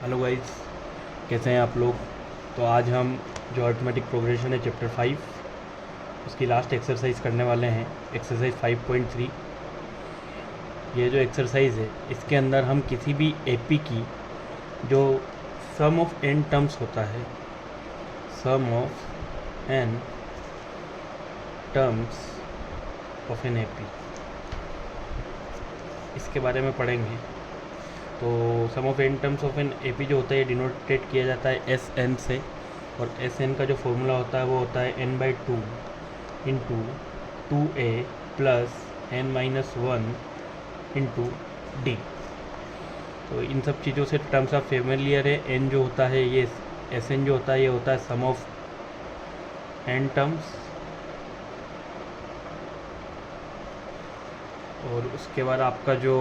Hello guys, कैसे हैं आप लोग। तो आज हम जो अरिथमेटिक प्रोग्रेशन है चैप्टर 5 उसकी लास्ट एक्सरसाइज करने वाले हैं, एक्सरसाइज 5.3। ये जो एक्सरसाइज है इसके अंदर हम किसी भी एपी की जो सम ऑफ एन टर्म्स होता है, sum of n terms of an AP, इसके बारे में पढ़ेंगे। तो sum of n terms of an AP जो होता है डिनोटेट किया जाता है एस एन से, और एस एन का जो फॉर्मूला होता है वो होता है n by two into 2a plus N minus 1 into d. तो इन सब चीज़ों से टर्म्स ऑफ फेमिलियर है। एन जो होता है ये एस एन जो होता है ये होता है सम ऑफ एन टर्म्स, और उसके बाद आपका जो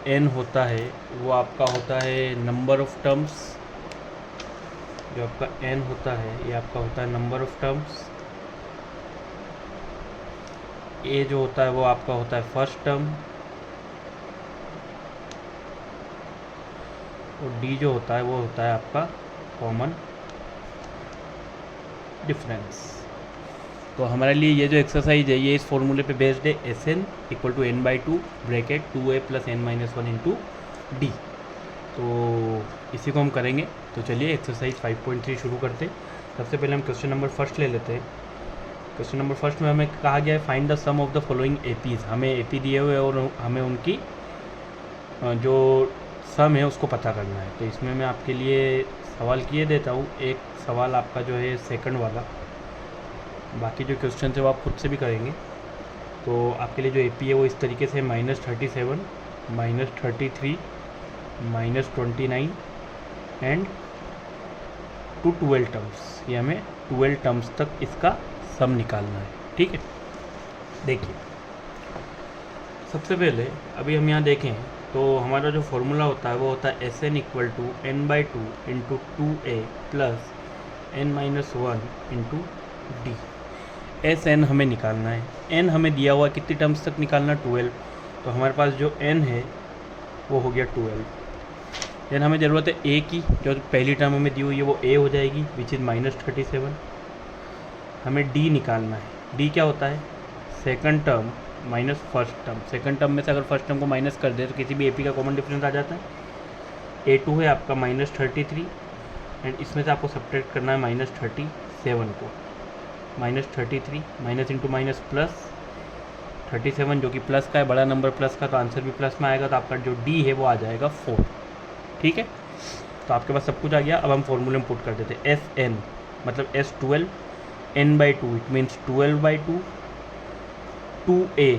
n होता है वो आपका होता है नंबर ऑफ टर्म्स। जो आपका n होता है ये आपका होता है नंबर ऑफ टर्म्स। a जो होता है वो आपका होता है फर्स्ट टर्म, और d जो होता है वो होता है आपका कॉमन डिफरेंस। तो हमारे लिए ये जो एक्सरसाइज है ये इस फॉर्मूले पे बेस्ड है, S N equal to N by two bracket 2a plus N minus 1 into d. तो इसी को हम करेंगे। तो चलिए एक्सरसाइज 5.3 शुरू करते हैं। सबसे पहले हम क्वेश्चन नंबर फर्स्ट ले लेते हैं। क्वेश्चन नंबर फर्स्ट में हमें कहा गया है find the sum of the following APs. हमें एपी दिए हुए और हमें उनकी जो सम है उसको पता करना है। तो इसमें मैं आपके लिए सवाल किए देता हूँ। एक सवाल आपका जो है सेकंड वाला, बाकी जो क्वेश्चन है वो आप खुद से भी करेंगे। तो आपके लिए जो एपी है वो इस तरीके से -37 -33 -29 एंड टू 12 टर्म्स। ये हमें 12 टर्म्स तक इसका सम निकालना है। ठीक है, देखिए सबसे पहले अभी हम यहाँ देखें तो हमारा जो फॉर्मूला होता है वो होता है S N equal to N by two into 2a plus N minus 1 into d. S N हमें निकालना है। एन हमें दिया हुआ कितनी टर्म्स तक निकालना, 12। तो हमारे पास जो एन है वो हो गया 12। देन हमें ज़रूरत है ए की, जो पहली टर्म हमें दी हुई है वो ए हो जाएगी विच इज़ -37। हमें डी निकालना है। डी क्या होता है, second term minus first term. Second term में से अगर फर्स्ट टर्म को माइनस कर दे तो किसी भी एपी का कॉमन डिफरेंस आ जाता है। A2 है आपका -33 एंड इसमें से आपको सब्ट्रैक्ट करना है -37 को। -33 माइनस इंटू माइनस प्लस 37 जो कि प्लस का है, बड़ा नंबर प्लस का, तो आंसर भी प्लस में आएगा। तो आपका जो डी है वो आ जाएगा 4। ठीक है, तो आपके पास सब कुछ आ गया। अब हम फॉर्मूले में पुट कर देते हैं एस एन मतलब S12 n by two it means 12 by two 2a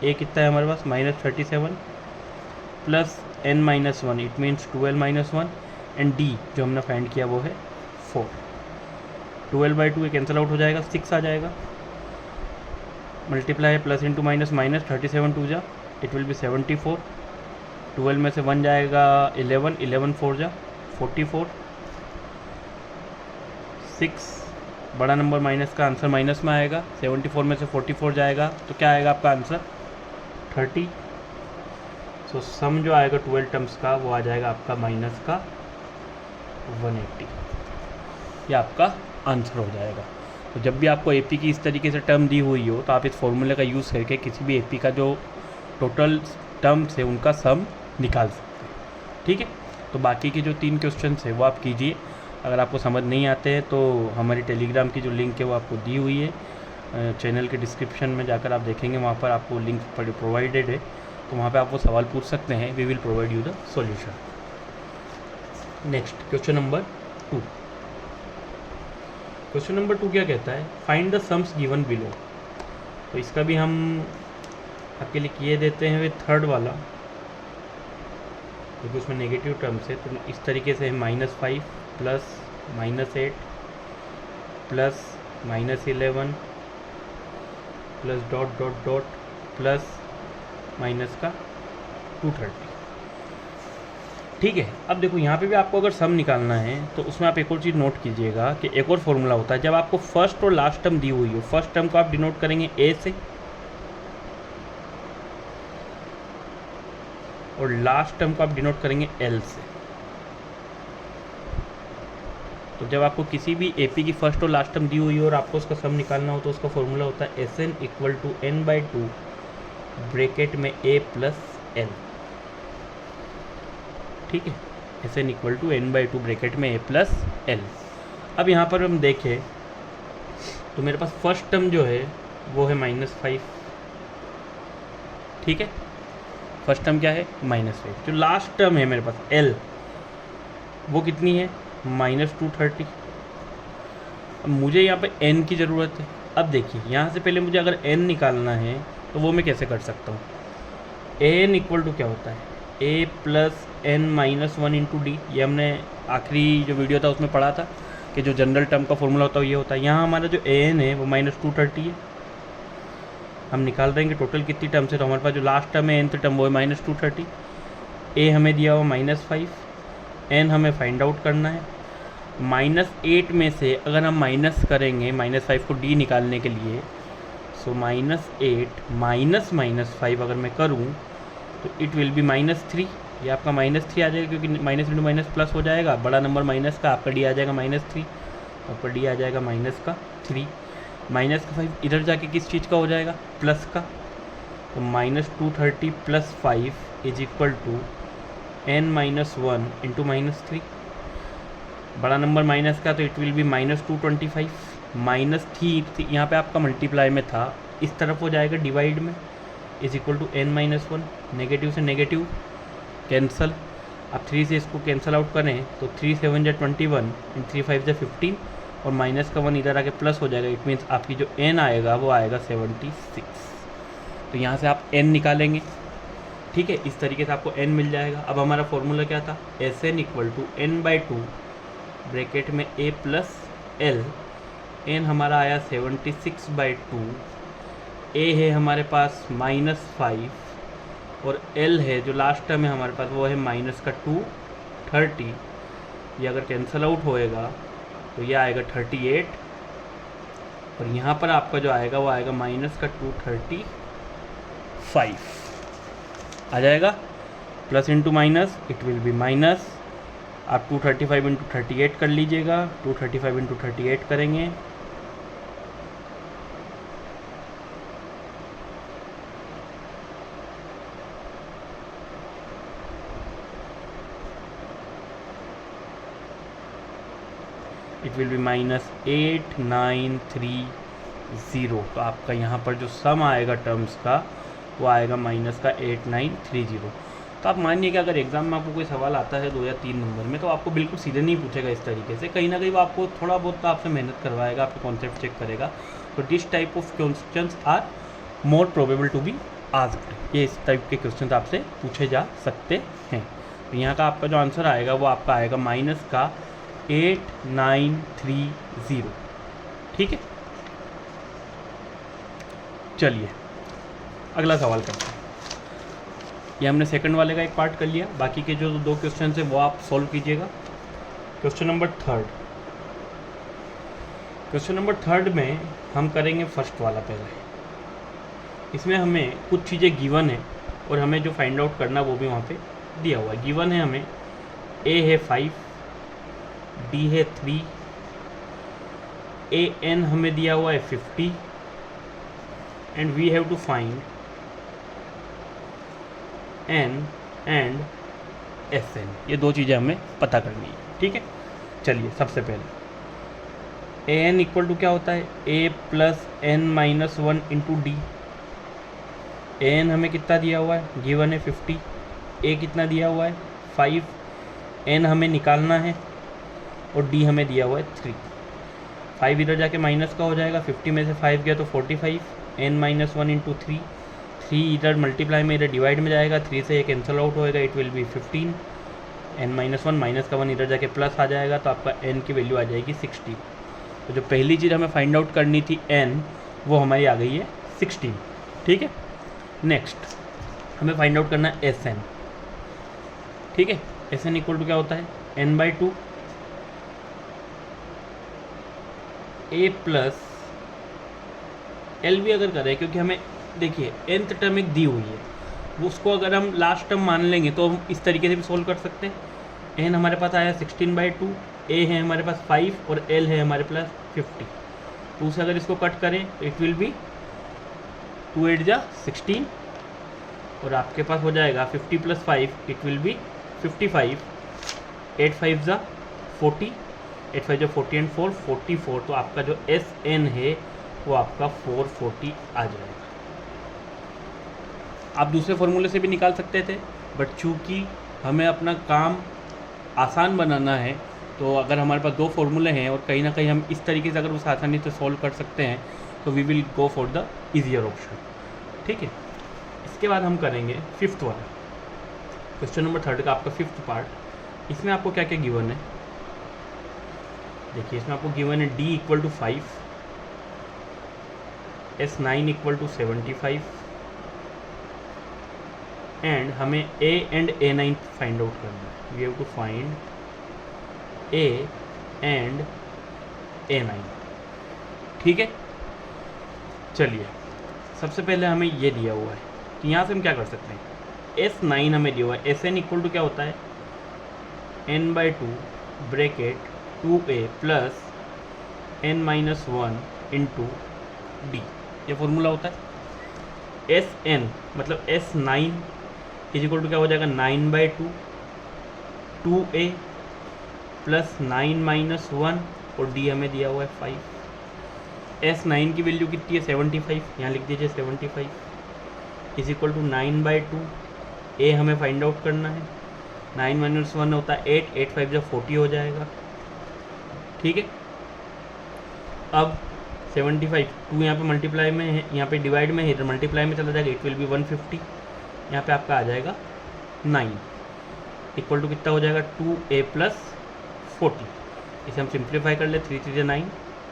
a कितना है हमारे पास -37 plus n minus 1 it means 12 minus 1 and d जो हमने फाइंड किया वो है 4। 12 बाई टू कैंसिल आउट हो जाएगा, 6 आ जाएगा। मल्टीप्लाई है plus into minus minus 37 two जा इट विल बी 74। 12 में से 1 जाएगा 11, 11 4 जा 44। 6 बड़ा नंबर माइनस का आंसर माइनस में आएगा। 74 में से 44 जाएगा तो क्या आएगा आपका आंसर 30। सो सम जो आएगा 12 टर्म्स का वो आ जाएगा आपका माइनस का 180। ये आपका आंसर हो जाएगा। तो जब भी आपको एपी की इस तरीके से टर्म दी हुई हो तो आप इस फॉर्मूले का यूज़ करके किसी भी एपी का जो टोटल टर्म्स है उनका सम निकाल सकते हैं। ठीक है, तो बाकी के जो 3 क्वेश्चन है वो आप कीजिए। अगर आपको समझ नहीं आते हैं तो हमारी टेलीग्राम की जो लिंक है वो आपको दी हुई है, चैनल के डिस्क्रिप्शन में जाकर आप देखेंगे, वहाँ पर आपको लिंक प्रोवाइडेड है। तो वहाँ पे आप वो सवाल पूछ सकते हैं। We will provide you the solution. Next question number 2। Question number 2 क्या कहता है, find the sums given below. तो इसका भी हम आपके लिए किए देते हैं विद थर्ड वाला, क्योंकि उसमें नेगेटिव टर्म्स है। तो इस तरीके से -5 plus -8 plus -11 plus dot dot dot plus minus का 230। ठीक है, अब देखो यहाँ पे भी आपको अगर सम निकालना है तो उसमें आप एक और चीज़ नोट कीजिएगा कि एक और फॉर्मूला होता है। जब आपको फर्स्ट और लास्ट टर्म दी हुई हो, फर्स्ट टर्म को आप डिनोट करेंगे ए से और लास्ट टर्म को आप डिनोट करेंगे एल से। तो जब आपको किसी भी AP की फर्स्ट और लास्ट टर्म दी हुई है और आपको उसका सम निकालना हो तो उसका फॉर्मूला होता है Sn equal to n/2 bracket में a प्लस l। ठीक है, Sn equal to n/2 bracket में a प्लस l। अब यहाँ पर हम देखें तो मेरे पास फर्स्ट टर्म जो है वो है -5। ठीक है, फर्स्ट टर्म क्या है -5। जो लास्ट टर्म है मेरे पास l वो कितनी है -230। अब मुझे यहाँ पे n की ज़रूरत है। अब देखिए यहाँ से पहले मुझे अगर n निकालना है तो वो मैं कैसे कर सकता हूँ। an इक्वल टू क्या होता है a plus n-1 into D. ये हमने आखिरी जो वीडियो था उसमें पढ़ा था कि जो जनरल टर्म का फॉर्मूला होता है ये होता है। यहाँ हमारा जो an है वो -230 है। हम निकाल देंगे टोटल कितनी टर्म्स है, तो हमारे पास जो लास्ट टर्म है nth टर्म वो है -230। a हमें दिया हुआ -5, n हमें फाइंड आउट करना है। -8 में से अगर हम माइनस करेंगे -5 को d निकालने के लिए, सो -8 -5 अगर मैं करूँ तो इट विल बी -3। ये आपका -3 आ जाएगा क्योंकि माइनस इंटू माइनस प्लस हो जाएगा। बड़ा नंबर माइनस का, आपका d आ जाएगा -3, आपका d आ जाएगा -3। -5 इधर जाके किस चीज़ का हो जाएगा प्लस का, तो -230 + 5 is equal to n-1 into -3। बड़ा नंबर माइनस का तो इट विल बी -225। -3 यहाँ पे आपका मल्टीप्लाई में था, इस तरफ हो जाएगा डिवाइड में, is equal to n-1। Negative से नेगेटिव कैंसल। अब 3 से इसको कैंसल आउट करें तो 3 7 जा 21 एंड 3 5 जा 15 और माइनस का 1 इधर आके प्लस हो जाएगा। इट मीन्स आपकी जो n आएगा वो आएगा 76। तो यहाँ से आप n निकालेंगे। ठीक है, इस तरीके से आपको n मिल जाएगा। अब हमारा फॉर्मूला क्या था, Sn equal to n/2 bracket में a प्लस l। n हमारा आया 76/2, a है हमारे पास -5 और l है जो लास्ट टर्म है हमारे पास वो है -230। ये अगर कैंसल आउट होएगा तो ये आएगा 38 और यहाँ पर आपका जो आएगा वो आएगा -235 आ जाएगा। Plus into minus it will be minus. आप 235 इंटू 38 कर लीजिएगा। 235 इंटू 38 करेंगे इट विल बी -8930। तो आपका यहाँ पर जो सम आएगा टर्म्स का वो आएगा -8930। तो आप मानिए कि अगर एग्ज़ाम में आपको कोई सवाल आता है 2 या 3 नंबर में तो आपको बिल्कुल सीधे नहीं पूछेगा इस तरीके से, कहीं ना कहीं वो आपको थोड़ा बहुत तो आपसे मेहनत करवाएगा, आपके कॉन्सेप्ट चेक करेगा। तो this type of questions are more probable to be asked. ये इस टाइप के क्वेश्चन आपसे पूछे जा सकते हैं। तो यहाँ का आपका जो आंसर आएगा वो आपका आएगा -8930। ठीक है, चलिए अगला सवाल करते हैं। ये हमने सेकंड वाले का एक पार्ट कर लिया, बाकी के जो 2 क्वेश्चन है वो आप सॉल्व कीजिएगा। क्वेश्चन नंबर 3 में हम करेंगे फर्स्ट वाला पहले। इसमें हमें कुछ चीज़ें गिवन है और हमें जो फाइंड आउट करना वो भी वहाँ पे दिया हुआ है। गिवन है हमें a है 5, d है 3, an हमें दिया हुआ है 50 and we have to find n and Sn। ये 2 चीज़ें हमें पता करनी है। ठीक है, चलिए सबसे पहले an इक्वल टू क्या होता है a plus n-1 into D. an हमें कितना दिया हुआ है, गिवन है 50, a कितना दिया हुआ है 5, n हमें निकालना है और d हमें दिया हुआ है 3। 5 इधर जाके माइनस का हो जाएगा, 50 में से 5 गया तो 45, n-1 इंटू 3 इधर मल्टीप्लाई में इधर डिवाइड में जाएगा, 3 से ये कैंसल आउट होएगा, it will B 15, n-1 minus का 1 इधर जाके प्लस आ जाएगा तो आपका n की वैल्यू आ जाएगी 60। तो जो पहली चीज़ हमें फाइंड आउट करनी थी n, वो हमारी आ गई है 16। ठीक है, नेक्स्ट हमें फाइंड आउट करना है Sn। ठीक है, Sn इक्वल टू क्या होता है n/2 a प्लस l भी अगर करें, क्योंकि हमें देखिए nth टर्म एक दी हुई है, वो उसको अगर हम लास्ट टर्म मान लेंगे तो हम इस तरीके से भी सोल्व कर सकते हैं। n हमारे पास आया 16/2, ए है हमारे पास 5 और एल है हमारे पास 50। 2 से अगर इसको कट करें तो इट विल बी 2 8 जा 16 और आपके पास हो जाएगा 50 + 5 इट विल बी 55। 8 5 जा 40, 8 5 जा 40 एंड 4 44। तो आपका जो एस एन है वो आपका 440 आ जाएगा। आप दूसरे फॉर्मूले से भी निकाल सकते थे, बट चूँकि हमें अपना काम आसान बनाना है, तो अगर हमारे पास 2 फॉर्मूले हैं और कहीं ना कहीं हम इस तरीके से अगर उसे आसानी से सॉल्व कर सकते हैं तो we will go for the easier option. ठीक है, इसके बाद हम करेंगे 5th वाला क्वेश्चन नंबर 3 का आपका 5th पार्ट। इसमें आपको क्या क्या गिवन है, देखिए इसमें आपको गिवन है D = 5, S9 = 75 एंड हमें A and A9 find out करना है। We have to find A and A9। ठीक है, चलिए सबसे पहले हमें ये दिया हुआ है, तो यहाँ से हम क्या कर सकते हैं। S9 हमें दिया हुआ है, Sn = क्या होता है n/2 bracket 2a plus n-1 into D, ये फॉर्मूला होता है। Sn मतलब S9 = क्या हो जाएगा 9/2 2a प्लस 9-1 और d हमें दिया हुआ है 5। S9 की वैल्यू कितनी है 75, यहाँ लिख दीजिए 75 = 9/2। a हमें फाइंड आउट करना है, 9 - 1 होता है 8, 8 5 जा 40 हो जाएगा। ठीक है, अब 75 2 यहाँ पे मल्टीप्लाई में है, यहाँ पे डिवाइड में है, इधर मल्टीप्लाई में चला जाएगा, इट विल बी 150। यहाँ पे आपका आ जाएगा 9 = कितना हो जाएगा 2a + 40। इसे हम सिंप्लीफाई कर ले, 3 3 9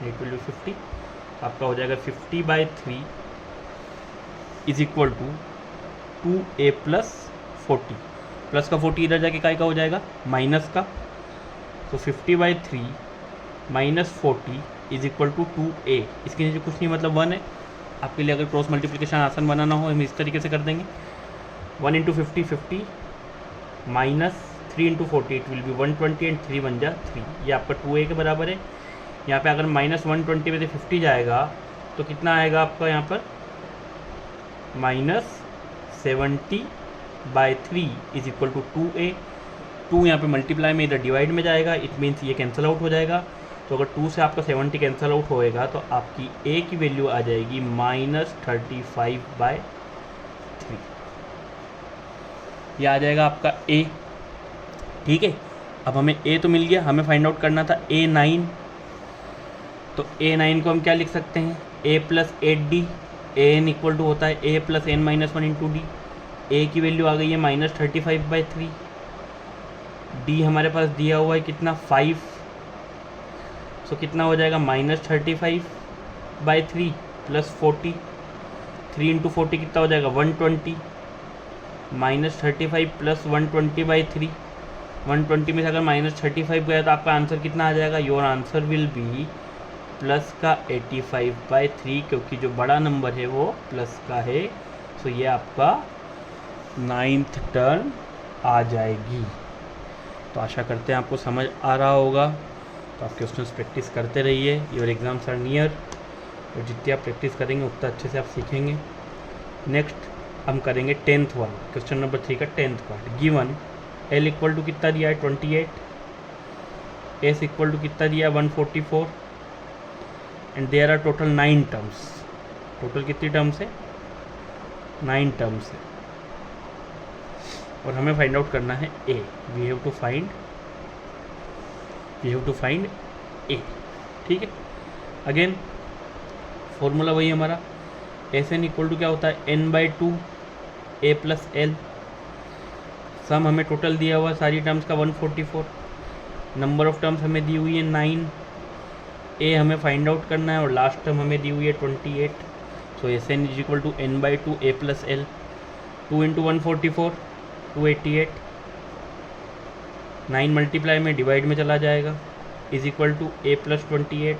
इट विल बी 50। आपका हो जाएगा 50/3 = 2a + 40। प्लस का 40 इधर जाके काय का हो जाएगा माइनस का, तो 50/3 - 40 = 2a। इसके नीचे कुछ नहीं मतलब 1 है। आपके लिए अगर क्रॉस मल्टीप्लिकेशन आसान बनाना हो हम इस तरीके से कर देंगे, 1 × 50 50 minus 3 × 40 it will B 120 and 3 1 जा 3। ये आपका 2a के बराबर है। यहाँ पे अगर -120 में से 50 जाएगा तो कितना आएगा आपका यहाँ पर -70/3 = 2a। 2 यहाँ पे मल्टीप्लाई में इधर डिवाइड में जाएगा, इट मीन्स ये कैंसिल आउट हो जाएगा। तो अगर 2 से आपका 70 कैंसिल आउट होएगा तो आपकी a की वैल्यू आ जाएगी -35/3। ये आ जाएगा आपका a। ठीक है, अब हमें a तो मिल गया, हमें फाइंड आउट करना था A9। तो A9 को हम क्या लिख सकते हैं a + 8d। an = होता है a + n-1 into D. a की वैल्यू आ गई है -35/3। d हमारे पास दिया हुआ है कितना 5, सो कितना हो जाएगा -35/3 + 40। 3 × 40 कितना हो जाएगा 120 -35 + 120/3। 120 में से अगर -35 गया तो आपका आंसर कितना आ जाएगा, your answer will be plus का 85/3, क्योंकि जो बड़ा नंबर है वो प्लस का है। सो ये आपका 9th टर्म आ जाएगी। तो आशा करते हैं आपको समझ आ रहा होगा। तो आप क्वेश्चंस प्रैक्टिस करते रहिए, योर एग्ज़ाम्स आर नियर, और जितनी आप प्रैक्टिस करेंगे उतना अच्छे से आप सीखेंगे। नेक्स्ट हम करेंगे 10th वाला क्वेश्चन नंबर 3 का 10th पार्ट। गिवन L = कितना दिया है 28, S = कितना दिया है 144 and there are total 9 terms. Total कितनी टर्म्स है 9 टर्म्स है, और हमें फाइंड आउट करना है A। We have to find A। ठीक है, अगेन फॉर्मूला वही हमारा, Sn = क्या होता है n/2 a + l। सम हमें टोटल दिया हुआ सारी टर्म्स का 144। नंबर ऑफ टर्म्स हमें दी हुई है 9। a हमें फाइंड आउट करना है और लास्ट टर्म हमें दी हुई है 28। सो Sn = n/2 a + l। 2 × 144 288। 9 multiply में डिवाइड में चला जाएगा, = a + 28।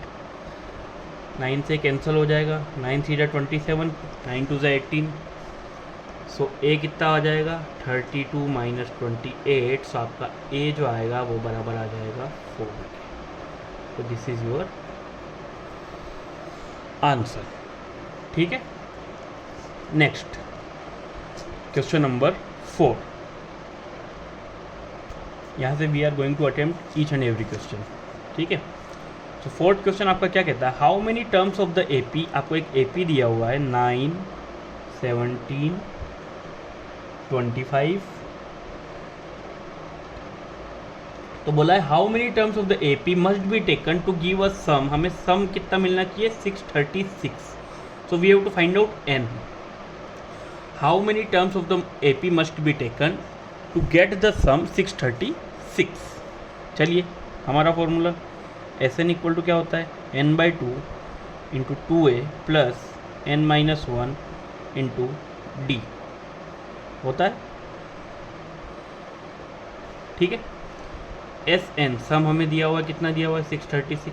9 से कैंसिल हो जाएगा, 9 3 जा 27, 9 2 जा 18। सो a कितना आ जाएगा 32 - 28। सो आपका a जो आएगा वो बराबर आ जाएगा 4 के। तो दिस इज योर आंसर। ठीक है, नेक्स्ट क्वेश्चन नंबर 4। यहाँ से we are going to attempt each and every question. ठीक है, तो फोर्थ क्वेश्चन आपका क्या कहता है, how many terms of the AP, आपको एक एपी दिया हुआ है 9, 17, 25, तो बोला है how many terms of the AP must be taken to give a sum, हमें सम कितना मिलना चाहिए 636, so we have to find out n। How many terms of the AP must be taken to get the sum 636। चलिए, हमारा formula Sn equal to क्या होता है, n/2 into 2a plus n-1 into d होता है। ठीक है, Sn सम हमें दिया हुआ है, कितना दिया हुआ है 636,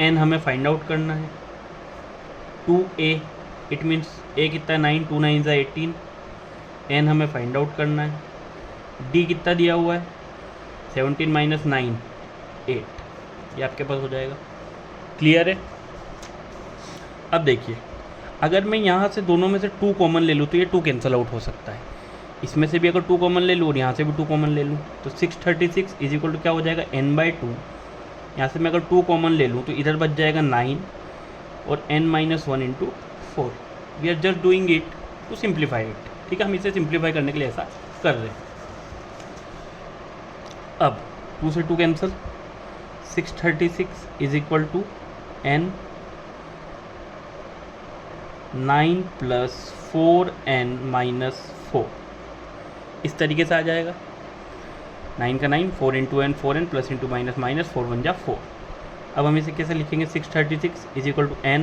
n हमें फाइंड आउट करना है 2a, इट मीन्स a कितना है 9, 2 9 ज़ा 18, n हमें फाइंड आउट करना है, d कितना दिया हुआ है 17 माइनस 9 8, ये आपके पास हो जाएगा। क्लियर है। अब देखिए, अगर मैं यहाँ से दोनों में से 2 कॉमन ले लूँ तो ये 2 कैंसिल आउट हो सकता है, इसमें से भी अगर 2 कॉमन ले लूँ और यहाँ से भी 2 कॉमन ले लूँ तो 636 इज इक्वल टू क्या हो जाएगा n/2। यहाँ से मैं अगर 2 कॉमन ले लूँ तो इधर बच जाएगा 9 और n-1 into 4। We are just doing it to simplify it. ठीक है, हम इसे सिंप्लीफाई करने के लिए ऐसा कर रहे हैं। अब 2 से 2 cancel, 636 is equal to n 9 plus 4n-4, इस तरीके से आ जाएगा। 9 का 9, 4 into n 4n plus into minus minus 4 1 जा 4। अब हम इसे कैसे लिखेंगे, 636 is equal to n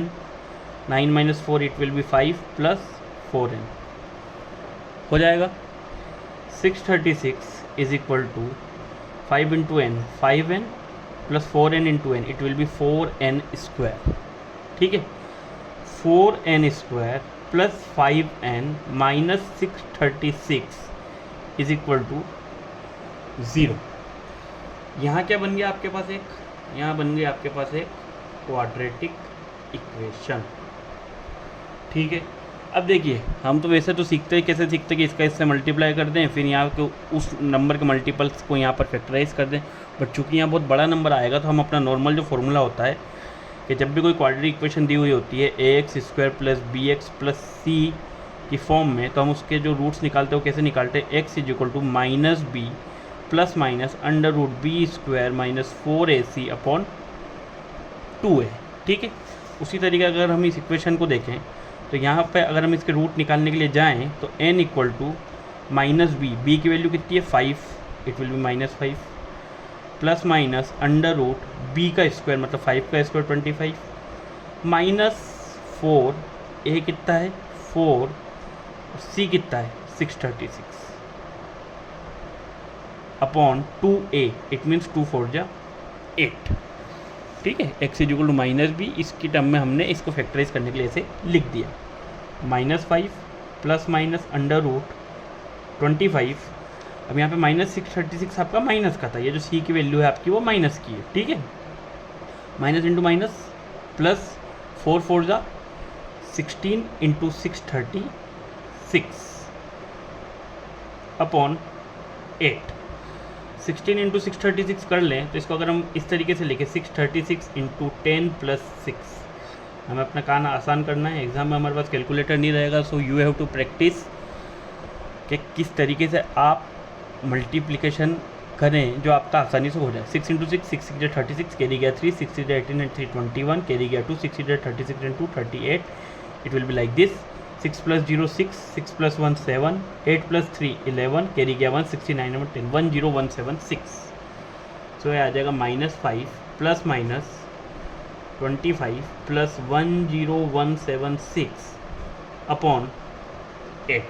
9 minus 4 it will be 5 plus 4n हो जाएगा। 636 is equal to 5 into n 5n plus 4n into n it will be 4n square. ठीक है, 4n square plus 5n minus 636 is equal to 0। यहाँ क्या बन गया आपके पास, एक यहाँ बन गया आपके पास एक क्वाड्रेटिक इक्वेशन। ठीक है, अब देखिए, हम तो वैसे तो सीखते हैं, कैसे सीखते हैं कि इसका इससे मल्टीप्लाई कर दें, फिर यहाँ के उस नंबर के मल्टीपल्स को यहाँ पर फैक्टराइज कर दें। बट चूँकि यहाँ बहुत बड़ा नंबर आएगा तो हम अपना नॉर्मल जो फॉर्मूला होता है कि जब भी कोई क्वाड्रेटिक इक्वेशन दी हुई होती है ax² plus bx plus c की फॉर्म में, तो हम उसके जो रूट्स निकालते हैं वो कैसे निकालते हैं, x is equal to minus b plus minus √b² minus 4ac upon 2a। ठीक है, उसी तरीके अगर हम इस इक्वेशन को देखें तो यहाँ पे अगर हम इसके रूट निकालने के लिए जाएँ तो n equal to minus b की वैल्यू कितनी है 5, it will be minus 5 plus minus √b का स्क्वायर मतलब 5 का स्क्वायर 25 माइनस 4, a कितना है 4, c कितना है 636 अपॉन 2a, इट मीन्स 2 4 जा 8। ठीक है, x is equal to minus b, इसकी टर्म में हमने इसको फैक्टराइज करने के लिए ऐसे लिख दिया, माइनस 5 प्लस माइनस √25। अब यहाँ पे माइनस 636 आपका माइनस का था, ये जो c की वैल्यू है आपकी वो माइनस की है। ठीक है, माइनस इंटू माइनस प्लस 4 4 जा 16 इंटू 636 अपॉन 8। 16 इंटू 636 कर लें तो इसको अगर हम इस तरीके से लिखें 636 इंटू 10 प्लस 6, हमें अपना काम आसान करना है। एग्ज़ाम में हमारे पास कैलकुलेटर नहीं रहेगा, so you have to practice कि किस तरीके से आप मल्टीप्लिकेशन करें जो आपका आसानी से हो जाए। 6 इंटू 6 6 6 36, कैरी गया 3, 6 6 18 and 3 21, कैरी गया 2, 6 6 36 and 2 38, it will be like this. 6 plus 0 6, 6 plus 1 7, 8 plus 3 11, carry गया 1, 69 और 10 10176। सो ये आ जाएगा -5 प्लस माइनस 25 प्लस 10176 अपॉन 8।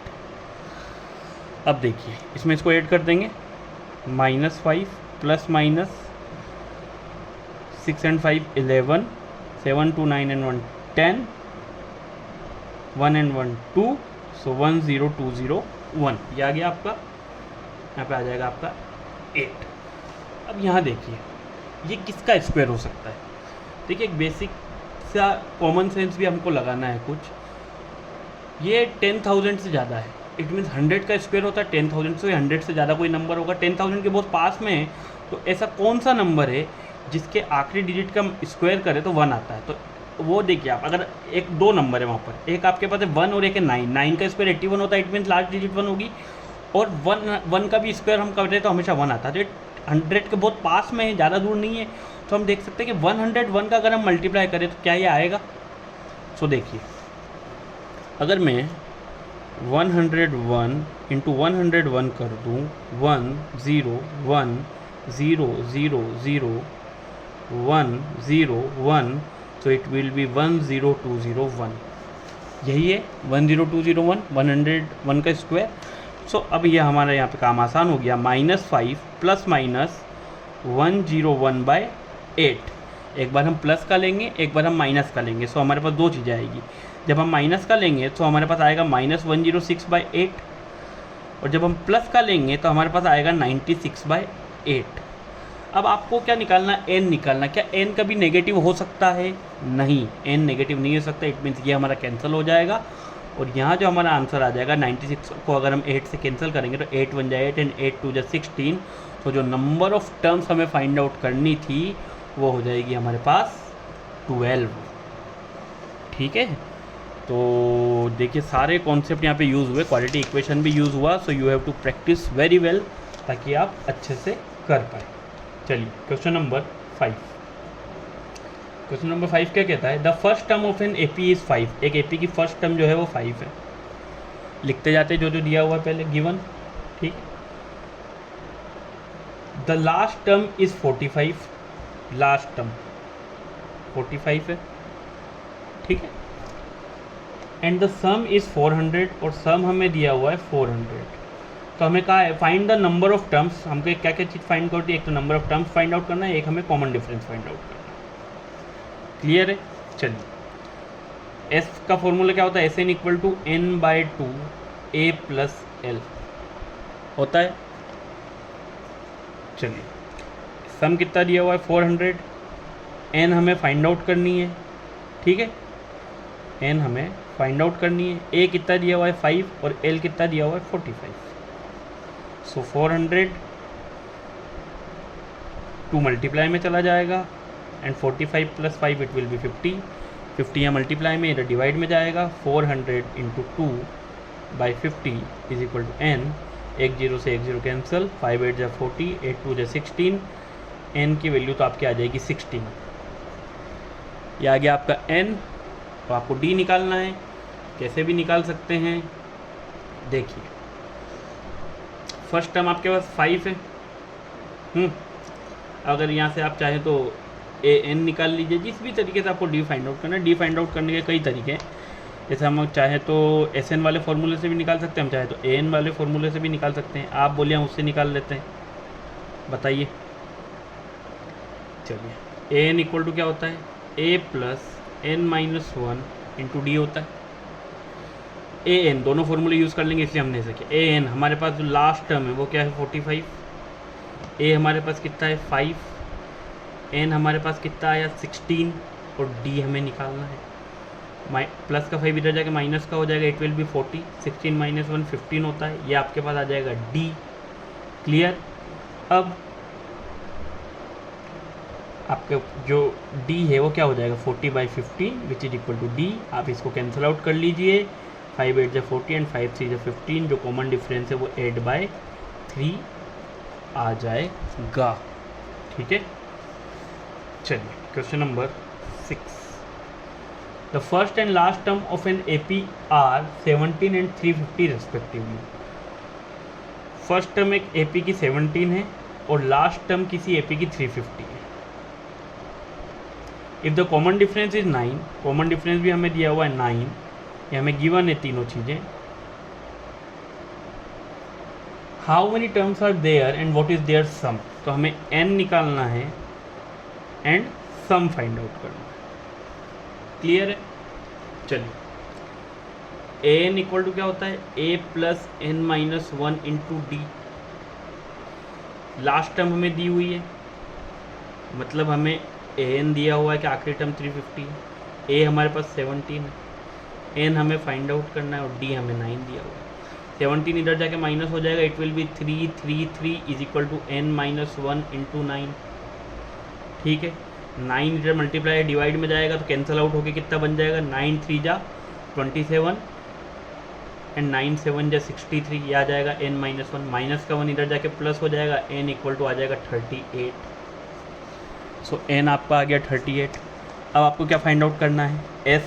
अब देखिए, इसमें इसको ऐड कर देंगे, -5 plus minus 6 and 5 11, 7 2 9 and 1 10, 1 and 1 2, सो 10201 ये आ गया आपका, यहाँ पे आ जाएगा आपका 8। अब यहाँ देखिए, ये किसका स्क्वायर हो सकता है? देखिए एक बेसिक सा कॉमन सेंस भी हमको लगाना है कुछ। ये 10,000 से ज़्यादा है, इट मीन्स 100 का स्क्वायर होता है 10,000 से, 100 से ज़्यादा कोई नंबर होगा 10,000 के बहुत पास में है, तो ऐसा कौन सा नंबर है जिसके आखिरी डिजिट का स्क्वायर करें तो 1 आता है? तो वो देखिए आप, अगर एक दो नंबर है वहाँ पर, एक आपके पास है 1 और एक है 9, 9 का स्क्वायर 81 होता है, इट मीन्स लास्ट डिजिट 1 होगी, और 1 का भी स्क्वायर हम कर रहे तो हमेशा 1 आता है। तो 100 के बहुत पास में है, ज़्यादा दूर नहीं है, तो हम देख सकते हैं कि 101 का अगर हम मल्टीप्लाई करें तो क्या ये आएगा? सो देखिए, अगर मैं 101 इंटू 101 कर दूँ, 1 0 1 0 0 0 1 0 1, तो इट विल बी 10201। यही है 10201, 101 का स्क्वायर। सो अब ये हमारा यहाँ पे काम आसान हो गया, -5 प्लस माइनस 101/8। एक बार हम प्लस का लेंगे, एक बार हम माइनस का लेंगे, सो हमारे पास दो चीज़ें आएगी। जब हम माइनस का लेंगे तो हमारे पास आएगा -106/8, और जब हम प्लस का लेंगे तो हमारे पास आएगा 96/8। अब आपको क्या निकालना? n निकालना। क्या n कभी नेगेटिव हो सकता है? नहीं, n नेगेटिव नहीं हो सकता, इट मीन्स ये हमारा कैंसिल हो जाएगा, और यहाँ जो हमारा आंसर आ जाएगा 96 को अगर हम 8 से कैंसिल करेंगे तो 8 1 जाए 8 एंड 8 2 जा 16। तो जो नंबर ऑफ टर्म्स हमें फाइंड आउट करनी थी वो हो जाएगी हमारे पास 12। ठीक है, तो देखिए सारे कॉन्सेप्ट यहाँ पे यूज़ हुए, क्वालिटी इक्वेशन भी यूज़ हुआ, so you have to practice very well ताकि आप अच्छे से कर पाए। चलिए क्वेश्चन नंबर 5। क्वेश्चन नंबर 5 क्या कहता है? The first term of an AP is 5। एक एपी की फर्स्ट टर्म जो है वो 5 है। लिखते जाते जो जो दिया हुआ है पहले गिवन, ठीक। The last term is 45, last term 45 है, ठीक है। एंड द सम इज़ 400, और सम हमें दिया हुआ है 400। तो हमें कहा है find the number of terms. हमको क्या क्या चीज़ फाइंड करती है? एक तो number of terms find out करना है, एक हमें कॉमन डिफरेंस फाइंड आउट करना है। क्लियर है? चलिए, एस का फॉर्मूला क्या होता है? S N equal to n/2 a plus L होता है। चलिए, सम कितना दिया हुआ है? 400। एन हमें फाइंड आउट करनी है, ठीक है, एन हमें फाइंड आउट करनी है। ए कितना दिया हुआ है? 5, और एल कितना दिया हुआ है? 45। सो 400 2 मल्टीप्लाई में चला जाएगा, and 45 plus 5 it will B 50। 50 यहाँ मल्टीप्लाई में, इधर डिवाइड में जाएगा। 400 into 2/50 is equal to n। एक 0 से एक 0 कैंसिल, 5 8 जा 40, 8 2 जा 16। n की वैल्यू तो आपकी आ जाएगी 16। ये आ गया आपका n। तो आपको d निकालना है, कैसे भी निकाल सकते हैं। देखिए, फर्स्ट टर्म आपके पास 5 है। अगर यहाँ से आप चाहें तो ए एन निकाल लीजिए, जिस भी तरीके से आपको डी फाइंड आउट करना है। डी फाइंड आउट करने के कई तरीके हैं, जैसे हम चाहें तो एस एन वाले फार्मूले से भी निकाल सकते हैं, हम चाहे तो ए एन वाले फार्मूले से भी निकाल सकते हैं। आप बोलिए हम उससे निकाल लेते हैं, बताइए। चलिए, ए एन इक्वल टू क्या होता है? ए प्लस n-1 इंटू डी होता है। ए एन दोनों फॉर्मूले यूज़ कर लेंगे, इसलिए हम नहीं सके। ए एन हमारे पास जो लास्ट टर्म है वो क्या है? 45। ए हमारे पास कितना है? 5। एन हमारे पास कितना आया? 16, और डी हमें निकालना है। प्लस का 5 इधर जाके माइनस का हो जाएगा, इट विल बी 40। 16 - 1 15 होता है, ये आपके पास आ जाएगा डी। क्लियर? अब आपके जो d है वो क्या हो जाएगा? 40/15 which is equal to d। आप इसको कैंसिल आउट कर लीजिए। 5 8 जा 40 एंड 5 3 जा 15। जो कॉमन डिफरेंस है वो 8/3 आ जाएगा। ठीक है, चलिए question number 6। The first and last term of an AP are 17 एंड 350 रेस्पेक्टिवली। फर्स्ट टर्म एक AP की 17 है और लास्ट टर्म किसी AP की 350 है। If the common difference is 9, common difference भी हमें दिया हुआ है 9, ये हमें गिवन है तीनों चीज़ें। How many terms are there and what is their sum. तो हमें n निकालना है एंड सम फाइंड आउट करना है। क्लियर है? चलिए, an इक्वल टू क्या होता है? a plus n-1 into D. Last term हमें दी हुई है, मतलब हमें ए एन दिया हुआ है कि आखिरी टर्म 350 है, ए हमारे पास 17 है, एन हमें फाइंड आउट करना है और डी हमें 9 दिया हुआ है। 17 इधर जाके माइनस हो जाएगा, it will be 333 is equal to n minus 1 into 9। ठीक है, 9 इधर मल्टीप्लाई डिवाइड में जाएगा तो कैंसिल आउट होके कितना बन जाएगा, 9 3 जा 27 एंड 9 7 जा 63, ये आ जाएगा n माइनस 1, माइनस का 1 इधर जाके प्लस हो जाएगा, n इक्वल टू आ जाएगा 38। सो n आपका आ गया 38। अब आपको क्या फाइंड आउट करना है, s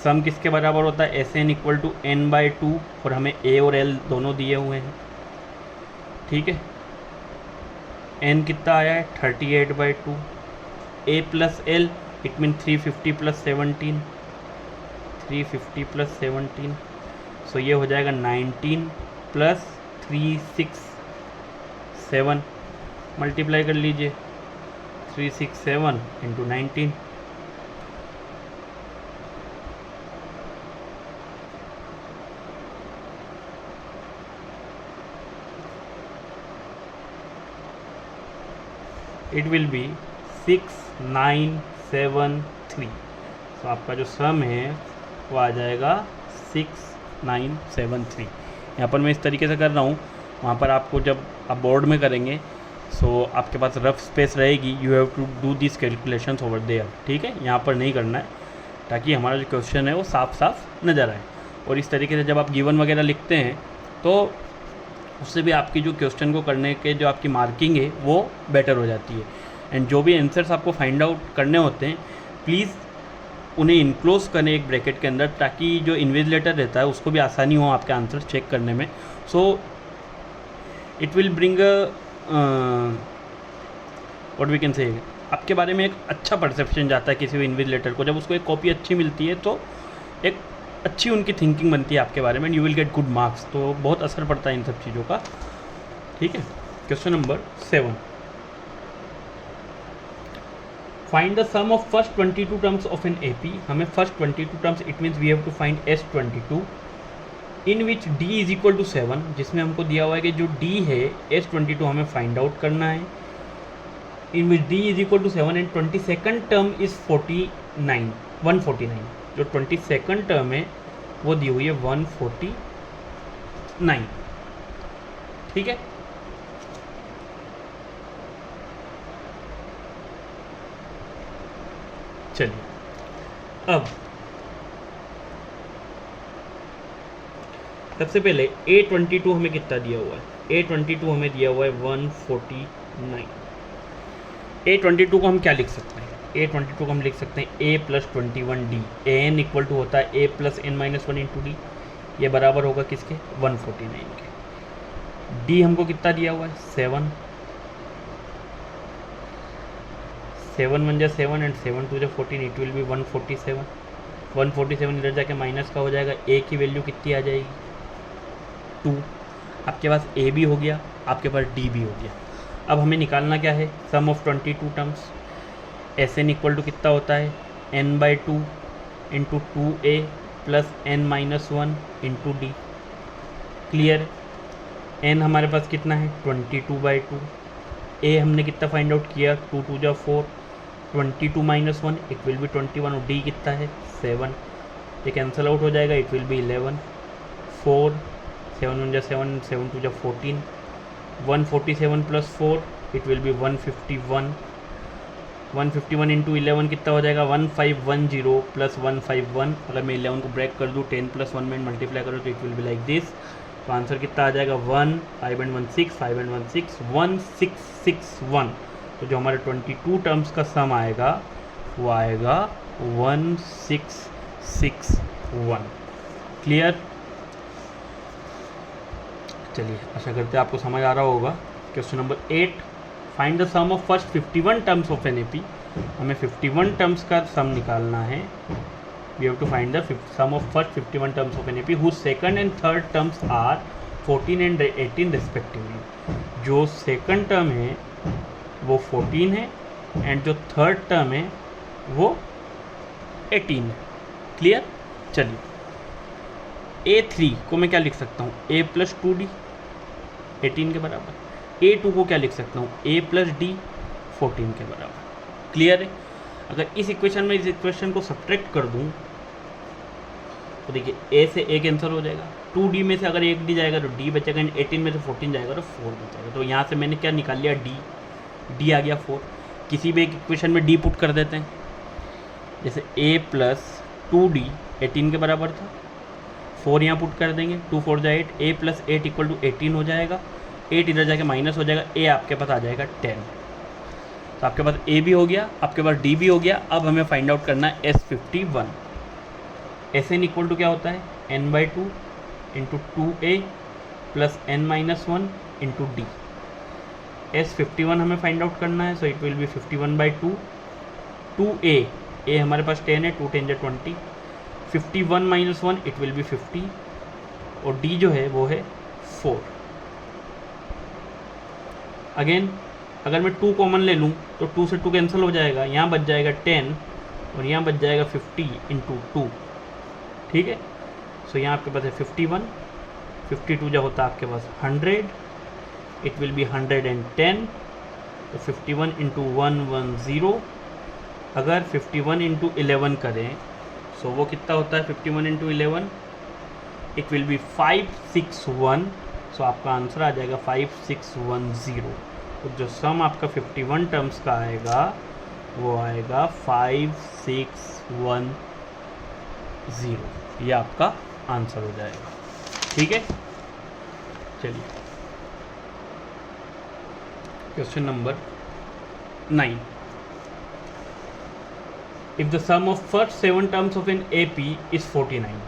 सम किसके बराबर होता है, S N equal to N by 2, और हमें ए और एल दोनों दिए हुए हैं। ठीक है, एन कितना आया है 38/2, a plus l it mean 350 plus 17, 350 plus 17, so ये हो जाएगा 19 प्लस 367, मल्टीप्लाई कर लीजिए 367 इंटू 19, इट विल बी 6973। तो आपका जो सम है वो आ जाएगा 6973। यहाँ पर मैं इस तरीके से कर रहा हूँ, वहाँ पर आपको जब आप बोर्ड में करेंगे सो आपके पास रफ स्पेस रहेगी, you have to do this calculations over there. ठीक है, यहाँ पर नहीं करना है ताकि हमारा जो क्वेश्चन है वो साफ साफ नज़र आए। और इस तरीके से जब आप गिवन वगैरह लिखते हैं तो उससे भी आपकी जो क्वेश्चन को करने के जो आपकी मार्किंग है वो बेटर हो जाती है। एंड जो भी आंसर्स आपको फाइंड आउट करने होते हैं प्लीज़ उन्हें इनक्लोज करें एक ब्रैकेट के अंदर, ताकि जो इन्विजिलेटर रहता है उसको भी आसानी हो आपके आंसर चेक करने में। So it will bring what we can say, आपके बारे में एक अच्छा परसेप्शन जाता है किसी भी इन्विजिलेटर को। जब उसको एक कॉपी अच्छी मिलती है तो एक अच्छी उनकी थिंकिंग बनती है आपके बारे में, you will get good marks. तो बहुत असर पड़ता है इन सब चीज़ों का। ठीक है, question number 7, find the sum of first 22 terms of an AP. हमें first 22 terms, it means we have to find S22 in which D is equal to 7, जिसमें हमको दिया हुआ है कि जो D है S22 हमें फाइंड आउट करना है, in which D is equal to 7 and 22nd term is 149। जो 22nd टर्म है वो दी हुई है 149। ठीक है, चलिए अब सबसे पहले A22 हमें कितना दिया हुआ है, A22 हमें दिया हुआ है 149। A22 को हम क्या लिख सकते हैं, A22 को हम लिख सकते हैं A plus 21D, AN equal to होता है A plus N minus 1 into D, ये बराबर होगा किसके 149 के। D हमको कितना दिया हुआ है 7, 7 1 जा 7 एंड 7 2 जा 14, इट विल बी 147। 147 इधर जाके माइनस का हो जाएगा, A की वैल्यू कितनी आ जाएगी 2। आपके पास A भी हो गया, आपके पास D भी हो गया। अब हमें निकालना क्या है, sum of 22 terms. SN equal to कितना होता है n/2 into 2A plus n minus 1 into d. Clear, n हमारे पास कितना है 22/2, A हमने कितना फाइंड आउट किया 2 2 जा 4, 22 माइनस 1 इट विल बी 21, और D कितना है 7, ये कैंसिल आउट हो जाएगा, इट विल बी 11, 4 7 1 जा 7, 7 2 जा 14, 147 plus 4 it will B 151, 151 into 11 कितना हो जाएगा 1510 प्लस 151। अगर मैं 11 को ब्रेक कर दूँ 10 प्लस 1 में मल्टीप्लाई करूँ तो it will be like this. तो आंसर कितना आ जाएगा 1 5 and 1 6 5 and 1 6 1661। तो जो हमारे 22 टर्म्स का सम आएगा वो आएगा 1661। क्लियर, चलिए आशा करते हैं आपको समझ आ रहा होगा। Question number 8, find the sum of first 51 terms of an AP. हमें 51 टर्म्स का सम निकालना है। We have to find the sum of first 51 terms of an AP whose second and third terms are 14 and 18 respectively. जो second term है वो 14 है and जो third term है वो 18 है। क्लियर, चलिए A3 को मैं क्या लिख सकता हूँ A प्लस 2D 18 के बराबर। A2 को क्या लिख सकता हूँ, A प्लस डी 14 के बराबर। क्लियर है? अगर इस इक्वेशन में इस इक्वेशन को सब्ट्रैक्ट कर दूँ तो देखिए A से A कैंसिल हो जाएगा, 2D में से अगर 1D जाएगा तो D बचेगा, 18 में से 14 जाएगा तो 4 बचेगा। तो यहाँ से मैंने क्या निकाल लिया, D आ गया 4। किसी भी एक इक्वेशन में D पुट कर देते हैं, जैसे A प्लस 2D 18 के बराबर था, 4 यहाँ पुट कर देंगे, 2 4 जा 8, A प्लस 8 इक्वल टू 18 हो जाएगा, 8 इधर जाके माइनस हो जाएगा, A आपके पास आ जाएगा 10। तो आपके पास A भी हो गया, आपके पास D भी हो गया। अब हमें फाइंड आउट करना है S51। Sn इक्वल टू क्या होता है, n/2 into 2a plus n-1 into D. S51 हमें फाइंड आउट करना है, सो इट विल बी 51/2, 2a हमारे पास 10 है, 2 10 20, 51 माइनस 1 इट विल बी 50, और d जो है वो है 4। अगेन अगर मैं 2 कॉमन ले लूँ तो 2 से 2 कैंसिल हो जाएगा, यहाँ बच जाएगा 10 और यहाँ बच जाएगा 50 इंटू 2। ठीक है, सो यहाँ आपके पास है 51, 52 जो होता है आपके पास 100, इट विल बी 110। तो 51 इंटू 110, अगर 51 इंटू 11 करें सो वो कितना होता है, 51 इंटू 11 इट विल बी 561। सो आपका आंसर आ जाएगा 5610। तो जो सम आपका 51 टर्म्स का आएगा वो आएगा 5610, ये आपका आंसर हो जाएगा। ठीक है, चलिए question number 9। If the sum of first 7 terms of an AP is 49,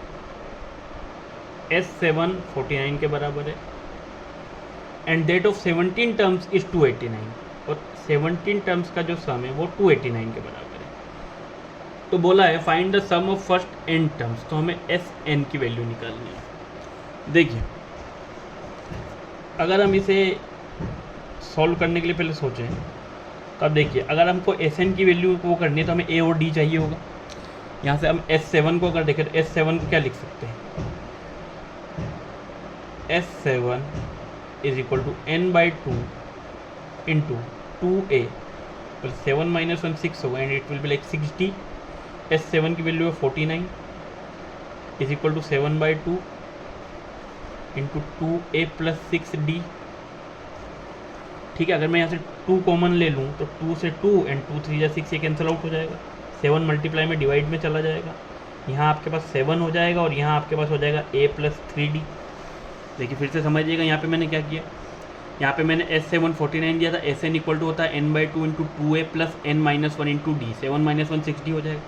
S7 49 के बराबर है, and that of 17 terms is 289, और 17 टर्म्स का जो सम है वो 289 के बराबर है। तो बोला है find the sum of first n terms, तो हमें Sn की वैल्यू निकालनी है। देखिए अगर हम इसे सॉल्व करने के लिए पहले सोचें, तो अब देखिए अगर हमको Sn की वैल्यू वो करनी है तो हमें A और D चाहिए होगा। यहाँ से हम S7 को अगर देखें तो S7 को क्या लिख सकते हैं, S7 is equal to n/2 into 2a plus 7 minus 1 6 होगा, and it will be like 6d। S7 की वैल्यू है 49 is equal to 7/2 into 2a plus 6d। ठीक है, अगर मैं यहाँ से 2 कॉमन ले लूँ तो 2 से 2 एंड 2 3 या 6 ये कैंसिल आउट हो जाएगा, 7 मल्टीप्लाई में डिवाइड में चला जाएगा, यहाँ आपके पास 7 हो जाएगा और यहाँ आपके पास हो जाएगा a प्लस 3d। देखिए फिर से समझिएगा, यहाँ पे मैंने क्या किया, यहाँ पे मैंने S7 49 दिया था, Sn इक्वल टू होता है n/2 into 2a plus n-1 into D, 7 minus 1 6d हो जाएगा।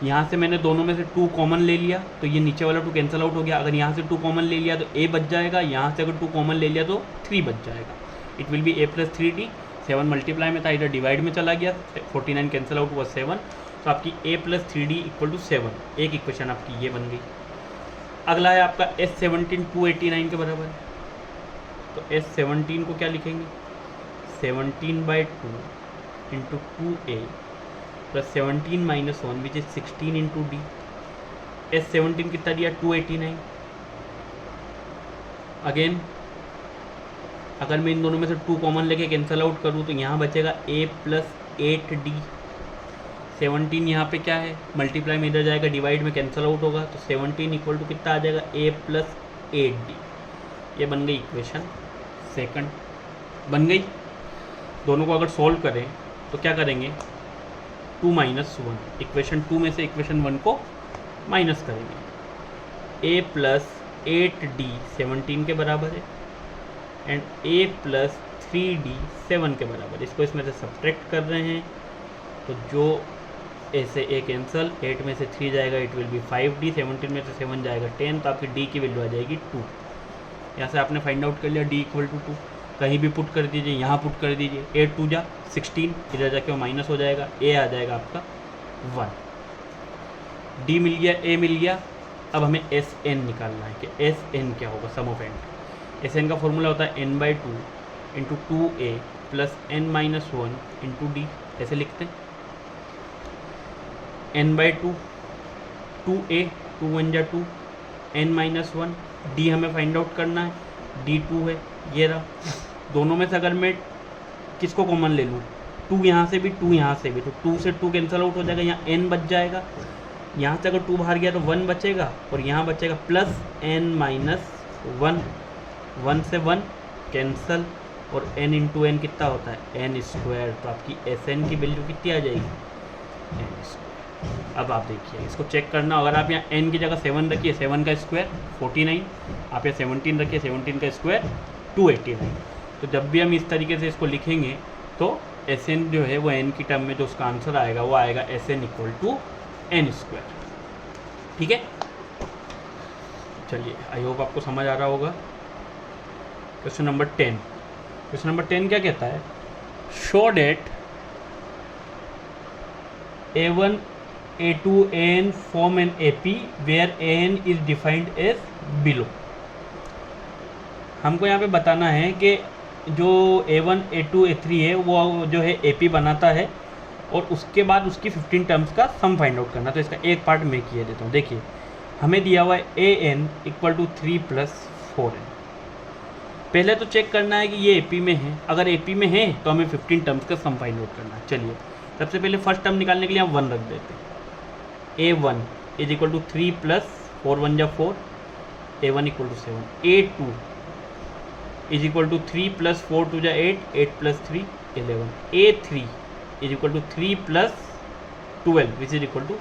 यहाँ से मैंने दोनों में से 2 कॉमन ले लिया तो ये नीचे वाला 2 कैंसिल आउट हो गया, अगर यहाँ से 2 कॉमन ले लिया तो a बच जाएगा, यहाँ से अगर 2 कॉमन ले लिया तो 3 बच जाएगा, it will B a plus 3d। 7 multiply में था, इधर डिवाइड में चला गया, 49 कैंसिल आउट हुआ 7, तो आपकी a plus 3d equal to 7, एक इक्वेशन आपकी ये बन गई। अगला है आपका S17 289 के बराबर है, तो S17 को क्या लिखेंगे, 17/2 into 2a plus 17 minus 1 which is 16 into D. S17 कितना दिया, 289। अगेन अगर मैं इन दोनों में से 2 कॉमन लेके कैंसिल आउट करूँ तो यहाँ बचेगा a प्लस 8d। 17 यहाँ पे क्या है, मल्टीप्लाई में इधर जाएगा, डिवाइड में कैंसिल आउट होगा, तो 17 इक्वल टू कितना आ जाएगा, a प्लस 8d। ये बन गई इक्वेशन सेकंड, बन गई। दोनों को अगर सॉल्व करें तो क्या करेंगे, 2 माइनस 1, इक्वेशन 2 में से इक्वेशन 1 को माइनस करेंगे। a प्लस 8d 17 के बराबर है, एंड a प्लस 3d 7 के बराबर। इसको इसमें से सब्ट्रैक्ट कर रहे हैं तो जो a से a कैंसल, 8 में से 3 जाएगा, इट विल बी 5d, 17 में से 7 जाएगा 10, तो आपकी d की वैल्यू आ जाएगी 2। यहाँ से आपने फाइंड आउट कर लिया d इक्वल टू 2, कहीं भी पुट कर दीजिए, यहाँ पुट कर दीजिए, 8 2 जा 16, इधर जाके वो माइनस हो जाएगा, a आ जाएगा आपका 1, d मिल गया, a मिल गया। अब हमें Sn निकालना है कि Sn क्या होगा, सम ऑफ n। Sn का फॉर्मूला होता है n/2 into 2a plus n-1 into D. ऐसे लिखते हैं, n/2 2a 2 1 जा 2, n-1 d हमें फाइंड आउट करना है, d2 है ये रहा, दोनों में से अगर मैं किसको कॉमन ले लूँ, 2 यहाँ से भी 2 यहाँ से भी, तो 2 से 2 कैंसिल आउट हो जाएगा, यहाँ n बच जाएगा। यहाँ से अगर 2 बाहर गया तो 1 बचेगा और यहाँ बचेगा प्लस n-1, 1 से 1 कैंसल और n इंटू एन कितना होता है n स्क्वायर। तो आपकी Sn की वैल्यू कितनी आ जाएगी n स्क्वायर। अब आप देखिए इसको चेक करना, अगर आप यहाँ n की जगह 7 रखिए 7 का स्क्वायर 49, आप यहाँ 17 रखिए 17 का स्क्वायर 289। तो जब भी हम इस तरीके से इसको लिखेंगे तो Sn जो है वो n की टर्म में जो उसका आंसर आएगा वो आएगा Sn = n स्क्वायर। ठीक है, चलिए आई होप आपको समझ आ रहा होगा। क्वेश्चन नंबर 10, क्वेश्चन नंबर 10 क्या कहता है, show that A1 A2 AN form an AP where AN is defined as below। हमको यहाँ पे बताना है कि जो A1 A2 A3 है वो जो है AP बनाता है और उसके बाद उसकी 15 टर्म्स का सम फाइंड आउट करना। तो इसका एक पार्ट मैं किए देता हूँ। देखिए हमें दिया हुआ है AN = 3 + 4n। पहले तो चेक करना है कि ये AP में है, अगर AP में है तो हमें 15 टर्म्स का सम फाइंड आउट करना है। चलिए सबसे पहले फर्स्ट टर्म निकालने के लिए हम 1 रख देते हैं। A1 = 3 + 4 = 4, A1 = 7। A2 = 3 + 4 = 8, 8 + 3 = 11। A3 = 3 + 12 which is equal to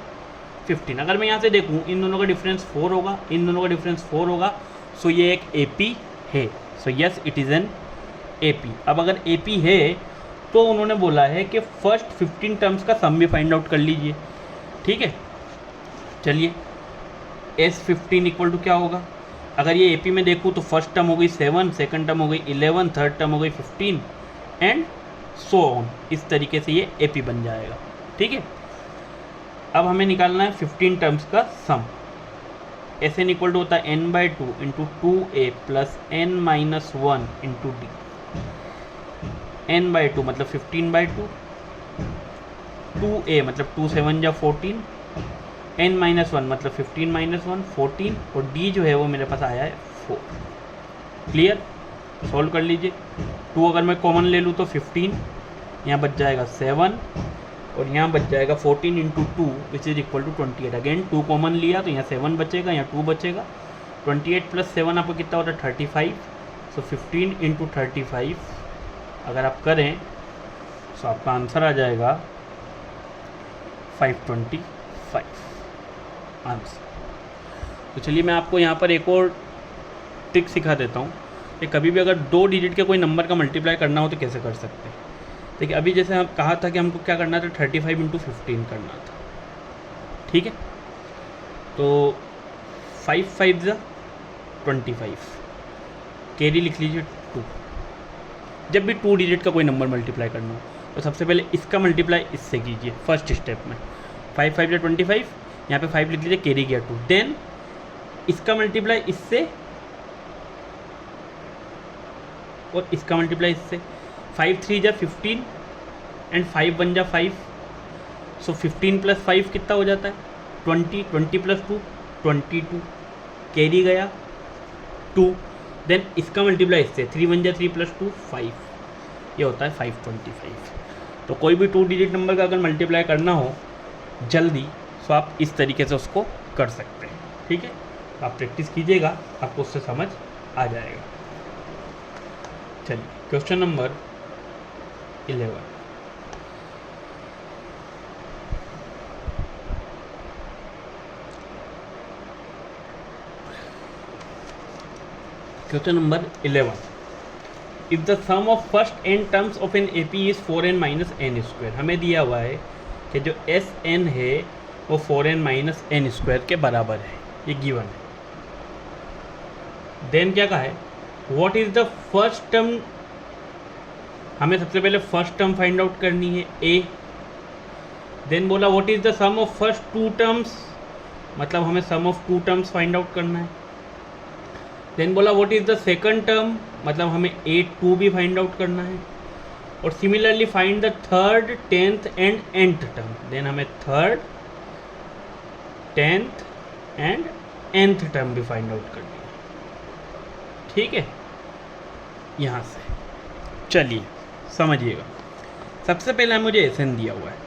15। अगर मैं यहाँ से देखूँ इन दोनों का डिफरेंस 4 होगा, इन दोनों का डिफरेंस 4 होगा, सो ये एक AP है। So yes it is an AP। अब अगर AP है तो उन्होंने बोला है कि फर्स्ट 15 टर्म्स का सम भी फाइंड आउट कर लीजिए। ठीक है, चलिए S15 = क्या होगा, अगर ये AP में देखूँ तो फर्स्ट टर्म हो गई 7, सेकंड टर्म हो गई 11, थर्ड टर्म हो गई 15 एंड सो ऑन। इस तरीके से ये AP बन जाएगा। ठीक है, अब हमें निकालना है 15 टर्म्स का सम। Sn = होता है n/2 × 2a + n-1 × d। n/2 मतलब 15/2, 2a मतलब 2 × 7 = 14, n-1 मतलब 15 - 1 14 और d जो है वो मेरे पास आया है 4। क्लियर, सॉल्व कर लीजिए। 2 अगर मैं कॉमन ले लूँ तो 15, यहाँ बच जाएगा 7 और यहाँ बच जाएगा 14 × 2 which is equal to 28। Again 2 common लिया तो यहाँ 7 बचेगा, यहाँ 2 बचेगा। 28 + 7 आपको कितना होता है 35। सो 15 × 35 अगर आप करें तो आपका आंसर आ जाएगा 525 आंसर। तो चलिए मैं आपको यहाँ पर एक और ट्रिक सिखा देता हूँ कि कभी भी अगर 2 डिजिट के कोई नंबर का मल्टीप्लाई करना हो तो कैसे कर सकते हैं। देखिए अभी जैसे हम कहा था कि हमको क्या करना था 35 × 15 करना था। ठीक है, तो 5 × 5 = 25, कैरी लिख लीजिए 2। जब भी 2 डिजिट का कोई नंबर मल्टीप्लाई करना हो तो सबसे पहले इसका मल्टीप्लाई इससे कीजिए फर्स्ट स्टेप में। 5 × 5 = 25, यहाँ पे 5 लिख लीजिए, कैरी गया 2। देन इसका मल्टीप्लाई इससे और इसका मल्टीप्लाई इससे। 5 × 3 = 15 एंड 5 × 1 = 5। सो 15 + 5 कितना हो जाता है 20, 20 + 2 22, कैरी गया 2। देन इसका मल्टीप्लाई इससे 3 × 1 = 3 + 2 5, ये होता है 525। तो कोई भी 2 डिजिट नंबर का अगर मल्टीप्लाई करना हो जल्दी तो आप इस तरीके से उसको कर सकते हैं। ठीक है, आप प्रैक्टिस कीजिएगा, आपको उससे समझ आ जाएगा। चलिए question number 11, question number 11, if the sum of first n terms of an AP is 4n - n²। हमें दिया हुआ है कि जो Sn है वो 4n - n² के बराबर है, ये गिवन है। देन क्या कहा है, what is the first term. हमें सबसे पहले फर्स्ट टर्म फाइंड आउट करनी है A। देन बोला what is the sum of first 2 terms, मतलब हमें sum of 2 terms find out करना है। देन बोला what is the second term, मतलब हमें A2 भी फाइंड आउट करना है। और similarly find the third, 10th and nth term. Then हमें third, 10th and nth term भी फाइंड आउट करनी है। ठीक है, यहाँ से चलिए समझिएगा, सबसे पहले मुझे एसएन दिया हुआ है,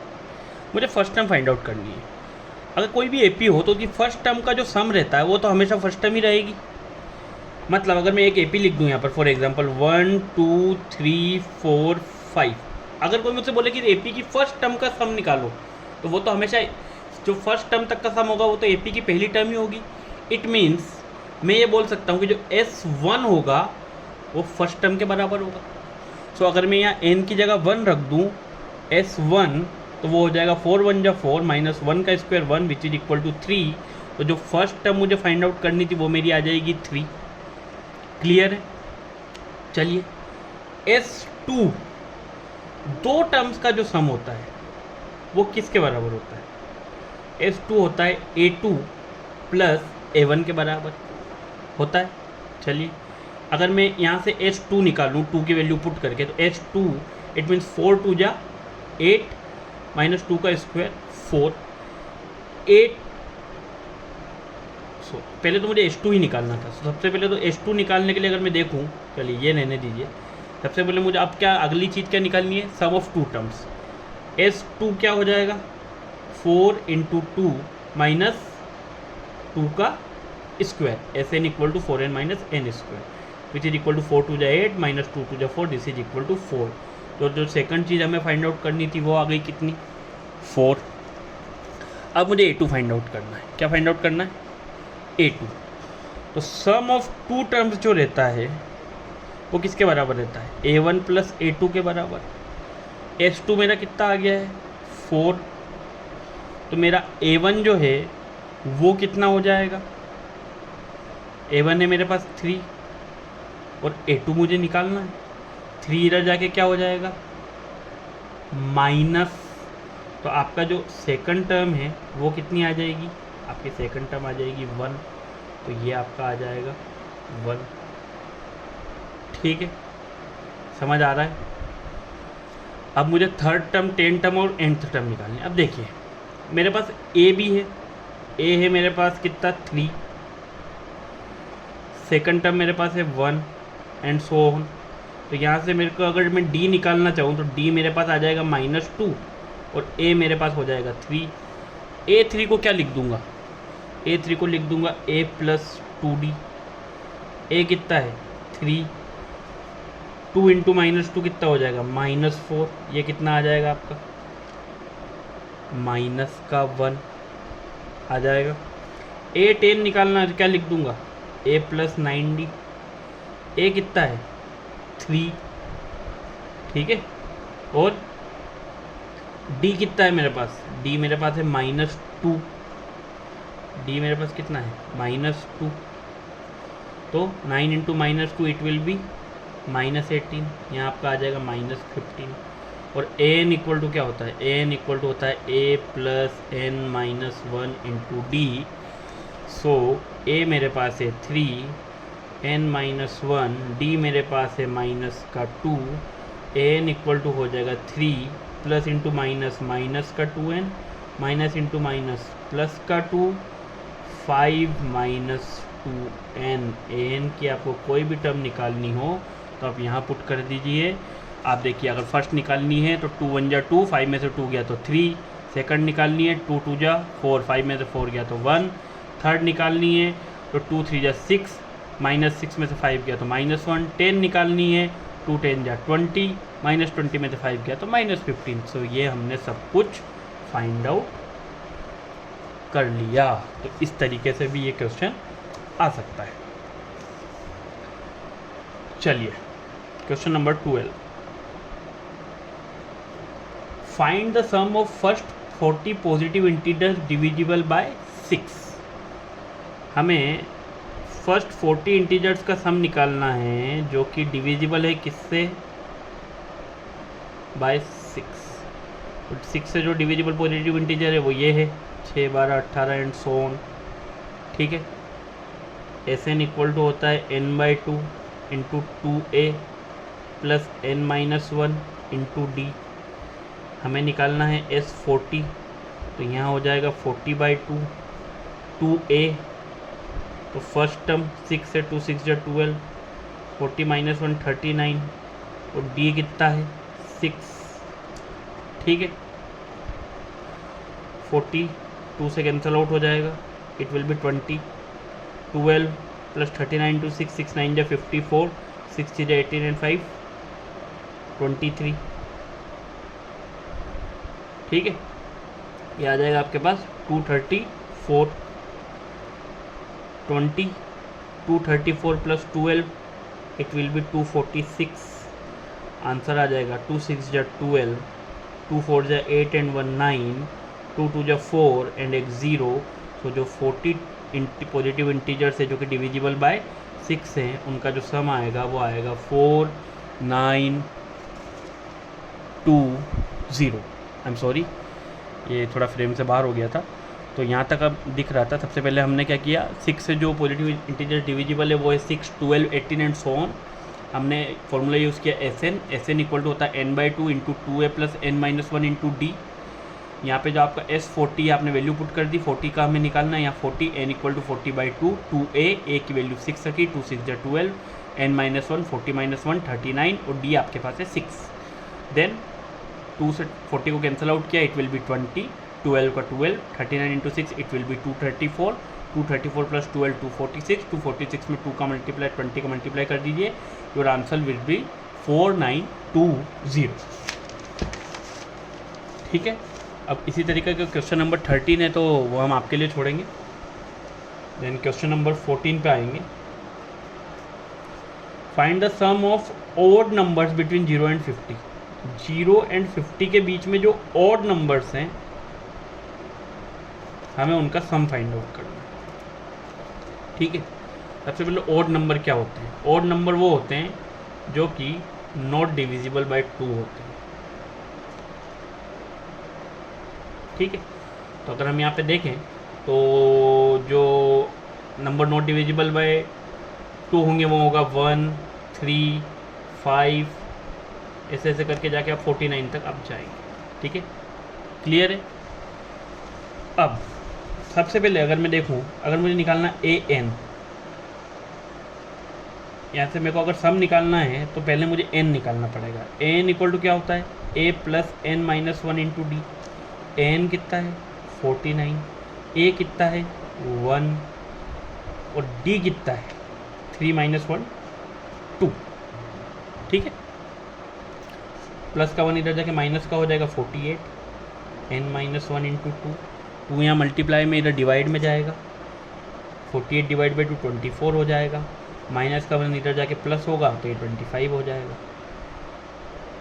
मुझे फर्स्ट टर्म फाइंड आउट करनी है। अगर कोई भी एपी हो तो उसकी फर्स्ट टर्म का जो सम रहता है वो तो हमेशा फर्स्ट टर्म ही रहेगी। मतलब अगर मैं एक एपी लिख दूँ यहाँ पर फॉर एग्जांपल 1 2 3 4 5, अगर कोई मुझसे बोले कि एपी की फर्स्ट टर्म का सम निकालो तो वो तो हमेशा जो फर्स्ट टर्म तक का सम होगा वो तो एपी की पहली टर्म ही होगी। इट मीन्स मैं ये बोल सकता हूँ कि जो S1 होगा वो फर्स्ट टर्म के बराबर होगा। सो अगर मैं यहाँ n की जगह 1 रख दूँ S1 तो वो हो जाएगा 4 1 जा 4 माइनस 1 का square 1 which is equal to 3। तो जो फर्स्ट टर्म मुझे फाइंड आउट करनी थी वो मेरी आ जाएगी 3। क्लियर है? चलिए S2 दो टर्म्स का जो सम होता है वो किसके बराबर होता है? S2 होता है A2 प्लस A1 के बराबर होता है। चलिए अगर मैं यहाँ से S2 निकालूँ 2 की वैल्यू पुट करके तो S2 इट मीन्स 4 2 जा 8 माइनस 2 का स्क्वायर 4 8। सो पहले तो मुझे S2 ही निकालना था। सबसे पहले तो S2 निकालने के लिए अगर मैं देखूँ, चलिए ये रहने दीजिए, सबसे पहले मुझे अब क्या अगली चीज़ क्या निकालनी है? Sum of to terms. S2 क्या हो जाएगा? 4 इंटू 2 माइनस 2 का square Sn equal to 4n minus n square which is equal to 4 2 जा 8 माइनस 2 2 जा 4 दिस इज इक्वल टू 4। तो जो सेकंड चीज़ हमें फाइंड आउट करनी थी वो आ गई कितनी? 4। अब मुझे A2 फाइंड आउट करना है। क्या फाइंड आउट करना है? A2। तो सम ऑफ टू टर्म्स जो रहता है वो किसके बराबर रहता है? A1 प्लस A2 के बराबर। S2 मेरा कितना आ गया है? 4। तो मेरा A1 जो है वो कितना हो जाएगा? A1 है मेरे पास 3 और A2 मुझे निकालना है। 3 इधर जाके क्या हो जाएगा? माइनस। तो आपका जो सेकंड टर्म है वो कितनी आ जाएगी? आपकी सेकंड टर्म आ जाएगी 1। तो ये आपका आ जाएगा 1। ठीक है, समझ आ रहा है? अब मुझे थर्ड टर्म, 10 टर्म और nth टर्म निकालनी है। अब देखिए मेरे पास A भी है, A है मेरे पास कितना? 3। सेकंड टर्म मेरे पास है 1 एंड सो ऑन। तो यहाँ से मेरे को अगर मैं D निकालना चाहूँ तो D मेरे पास आ जाएगा -2 और A मेरे पास हो जाएगा 3। A3 को क्या लिख दूँगा? A3 को लिख दूँगा A प्लस 2D। A कितना है? 3। 2 इंटू -2 कितना हो जाएगा? -4। ये कितना आ जाएगा आपका? -1 आ जाएगा। A10 निकालना है तो क्या लिख दूँगा? A plus 9D। A कितना है? 3। ठीक है, और D कितना है मेरे पास? D मेरे पास है -2। D मेरे पास कितना है? -2। तो 9 इंटू -2 इट विल बी -18। यहाँ आपका आ जाएगा -15। और an इक्वल टू क्या होता है? an इक्वल टू होता है a plus n minus 1 into D. So a मेरे पास है 3, n माइनस 1, d मेरे पास है माइनस का 2। an इक्वल टू हो जाएगा 3 प्लस इंटू माइनस माइनस का 2n minus into minus plus का 2 5 माइनस 2n। an की आपको कोई भी टर्म निकालनी हो तो आप यहाँ पुट कर दीजिए। आप देखिए अगर फर्स्ट निकालनी है तो 2 1 जा 2, 5 में से 2 गया तो 3। सेकंड निकालनी है 2 2 जा 4, 5 में से 4 गया तो 1। थर्ड निकालनी है तो 2 3 जा 6, -6 में से 5 गया तो -1। 10 निकालनी है 2 10 जा 20, -20 में से 5 गया तो -15। सो ये हमने सब कुछ फाइंड आउट कर लिया। तो इस तरीके से भी ये क्वेश्चन आ सकता है। चलिए question number 12, find the sum of first 40 positive integers divisible by 6। हमें फर्स्ट 40 इंटीजर्स का सम निकालना है जो कि डिविजिबल है किससे? बाय 6। तो 6 से जो डिविजिबल पॉजिटिव इंटीजर है वो ये है 6 12 18 एंड सो ऑन। ठीक है, Sn इक्वल टू होता है n/2 into 2a plus n-1 into D. हमें निकालना है S40, तो यहाँ हो जाएगा 40/2 2a। तो फर्स्ट टर्म 6 से 2 6 जा 12, 40 - 1 39 और डी कितना है 6, ठीक है। 42 से कैंसिल आउट हो जाएगा, it will be 20, 12 plus 39 to 6, 6 9 जा 54, 6 3 जा 18 एंड 5 23, ठीक है। ये आ जाएगा आपके पास 234, 20 234 plus 12 it will be 246, answer आ जाएगा 2 6 जा 12, 2 4 जा 8 एंड 1 9, 2 2 जा 4 एंड एक 0। तो जो 40 पॉजिटिव इंटीजर्स है जो कि डिविजिबल बाय 6 हैं, उनका जो सम आएगा वो आएगा 4 9 2 0। आई एम सॉरी, ये थोड़ा फ्रेम से बाहर हो गया था। तो यहाँ तक अब दिख रहा था। सबसे पहले हमने क्या किया, 6 से जो पॉजिटिव इंटीजर डिविजिबल है वो है 6 12 18 एंड सो ऑन। हमने फॉर्मूला यूज़ किया एस एन इक्वल टू होता है n/2 into 2a plus n-1 into D. यहाँ पे जो आपका S40 आपने वैल्यू पुट कर दी, 40 का हमें निकालना है। यहाँ 40 n इक्वल टू 40/2, 2a की वैल्यू 6 रखी, 2 6 जा 12, n-1 40 -1 39 और d आपके पास है 6। देन 2 से 40 को कैंसिल आउट किया, इट विल बी 20, 12 का 12, 39 into 6 it will B 234, 234 plus 12 246, 246 में 2 का मल्टीप्लाई 20 का मल्टीप्लाई कर दीजिए, योर आंसर विल बी 4920, ठीक है। अब इसी तरीके का क्वेश्चन नंबर 13 है तो वो हम आपके लिए छोड़ेंगे। देन क्वेश्चन नंबर 14 पे आएंगे। Find the sum of odd numbers between 0 and 50। 0 and 50 के बीच में जो ऑड नंबर्स हैं हमें उनका सम फाइंड आउट करना है, ठीक है। सबसे पहले ऑड नंबर क्या होते हैं? ऑड नंबर वो होते हैं जो कि नॉट डिविजिबल बाय 2 होते हैं, ठीक है। तो अगर हम यहाँ पे देखें तो जो नंबर नॉट डिविजिबल बाय 2 होंगे वो होगा 1 3 5, ऐसे ऐसे करके जाके आप 49 तक आप जाएंगे, ठीक है। क्लियर है। अब सबसे पहले अगर मैं देखूं, अगर मुझे निकालना an, यहाँ से मेरे को अगर सम निकालना है तो पहले मुझे n निकालना पड़ेगा। an इक्वल टू क्या होता है, a plus n-1 into D. n कितना है 49, a कितना है 1 और d कितना है 3 - 1 2, ठीक है। प्लस का 1 इधर जाके माइनस का हो जाएगा 48, n-1 इंटू 2 यहाँ मल्टीप्लाई में इधर डिवाइड में जाएगा, 48 डिवाइड बाई 2 24 हो जाएगा, माइनस का 1 इधर जाके प्लस होगा तो ये 25 हो जाएगा।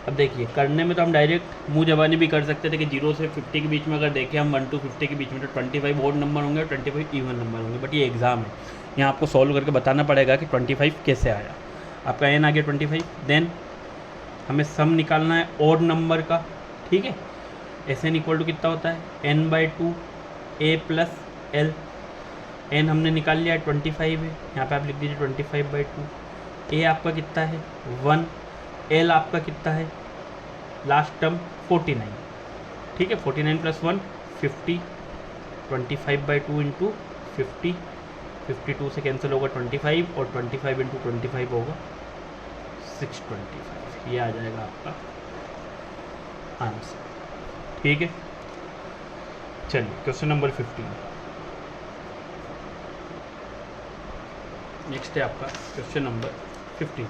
अब देखिए करने में तो हम डायरेक्ट मुँह जबानी भी कर सकते थे कि 0 से 50 के बीच में अगर देखें हम 1 to 50 के बीच में तो 25 ऑड नंबर होंगे और 25 इवन नंबर होंगे, बट ये एग्ज़ाम है, यहाँ आपको सॉल्व करके बताना पड़ेगा कि 25 कैसे आया। आपका n आ गया 25। देन हमें सम निकालना है ऑड नंबर का, ठीक है। एस एन इक्वल टू कितना होता है n/2 a plus l। n हमने निकाल लिया 25 है, यहाँ पे आप लिख दीजिए 25/2। a आपका कितना है 1, l आपका कितना है लास्ट टर्म 49, ठीक है। 49 प्लस 1 50, 25/2 इंटू 50, 52 से कैंसिल होगा 25 और 25 इंटू 25 होगा 625, ये आ जाएगा आपका आंसर, ठीक है। चलिए क्वेश्चन नंबर 15 नेक्स्ट है आपका question number 15।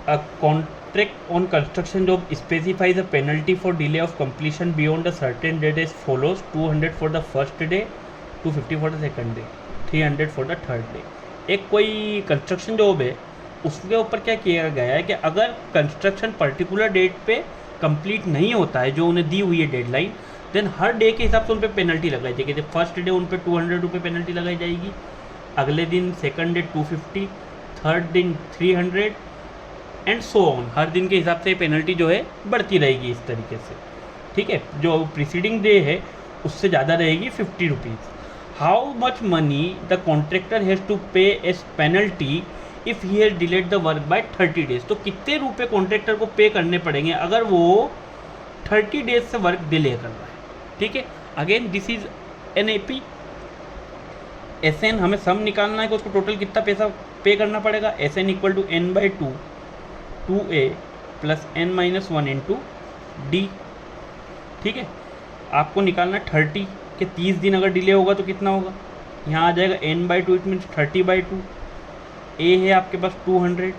A contract on construction job specifies a penalty for delay of completion beyond a certain date as follows: 200 for the first day, 250 for the second day, 300 for the third day। एक कोई construction job है, उसके ऊपर क्या किया गया है कि अगर कंस्ट्रक्शन पर्टिकुलर डेट पे कंप्लीट नहीं होता है जो उन्हें दी हुई है डेडलाइन, देन हर डे के हिसाब से उन पर पेनल्टी लगाई जाएगी। जैसे फर्स्ट डे उन पर 200 रुपये पेनल्टी लगाई जाएगी, अगले दिन सेकंड डे 250, थर्ड दिन 300 एंड सो ऑन। हर दिन के हिसाब से पेनल्टी जो है बढ़ती रहेगी इस तरीके से, ठीक है। जो प्रीसीडिंग डे है उससे ज़्यादा रहेगी 50 rupees. How much money the contractor has to pay as penalty if he has delayed the work by 30 days. तो कितने रुपए कॉन्ट्रैक्टर को पे करने पड़ेंगे अगर वो 30 डेज से वर्क डिले कर रहा है, ठीक है। Again this is an A P S N, हमें सम निकालना है कि उसको टोटल कितना पैसा पे करना पड़ेगा S N equal to N by two 2a plus N minus one into D. ठीक है, आपको निकालना 30 के 30 दिन अगर डिले होगा तो कितना होगा, यहाँ आ जाएगा n by two, it means 30/2। a है आपके पास 200,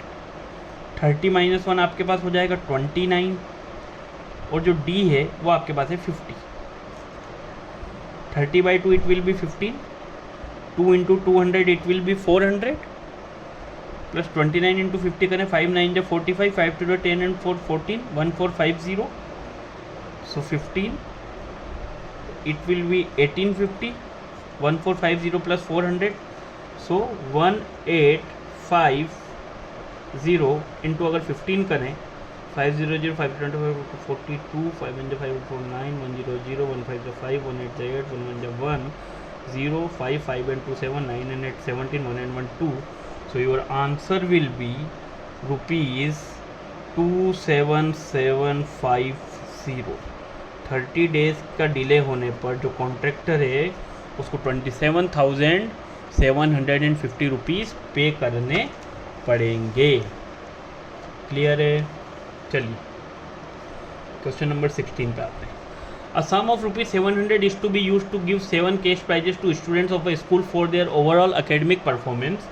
30 माइनस वन आपके पास हो जाएगा 29, और जो d है वो आपके पास है 50। 30/2 it will B 15, 2 into 200 it will be 400, plus 29 into 50 करें 5 9 जो 45, 5 to 10 and 4 14, 1450, so 15 it will be 1850, 1450 plus 400, so 1850 into अगर 15 करें 500 5 25 42, 5 5 49, 100 15 5 18 8 1 0 5 5 and 2 7 9 and 8 17 1 and 1 2, so your answer will be rupees 27750। 30 days का डिले होने पर जो कॉन्ट्रैक्टर है उसको 27,750 रुपीज़ पे करने पड़ेंगे। क्लियर है? चलिए क्वेश्चन नंबर 16 पे आते हैं। A sum of ₹700 is to be used to give 7 cash prizes to students of a school for their overall academic performance.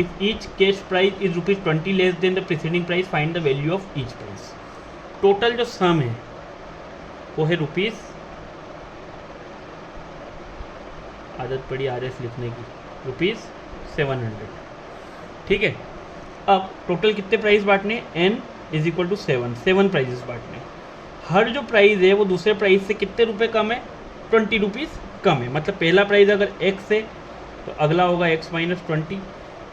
If each cash prize is ₹20 less than the preceding prize, find the value of each prize. Total जो सम है वो है rupees, आदत पड़ी RS लिखने की, ₹700। ठीक है, अब टोटल कितने प्राइस बांटने, n is equal to 7 prizes बांटने। हर जो प्राइस है वो दूसरे प्राइस से कितने रुपए कम है, 20 रुपीज़ कम है। मतलब पहला प्राइस अगर x है तो अगला होगा x minus 20,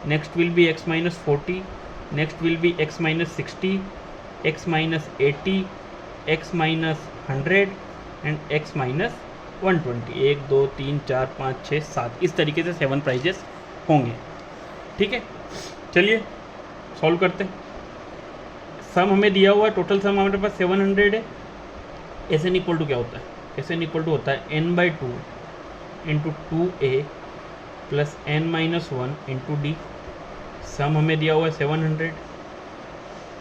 next will be x minus 40, next will be x minus 60, x minus 80, x minus 100 and x minus 120। 1 2 3 4 5 6 7 इस तरीके से 7 प्राइजेस होंगे। ठीक है, चलिए सॉल्व करते हैं। सम हमें दिया हुआ है, टोटल सम हमारे पास 700 है। एस एन इक्वल टू क्या होता है, एस एन इक्वल टू होता है n by 2 into 2a plus n minus 1 into d. Sum हमें दिया हुआ है 700,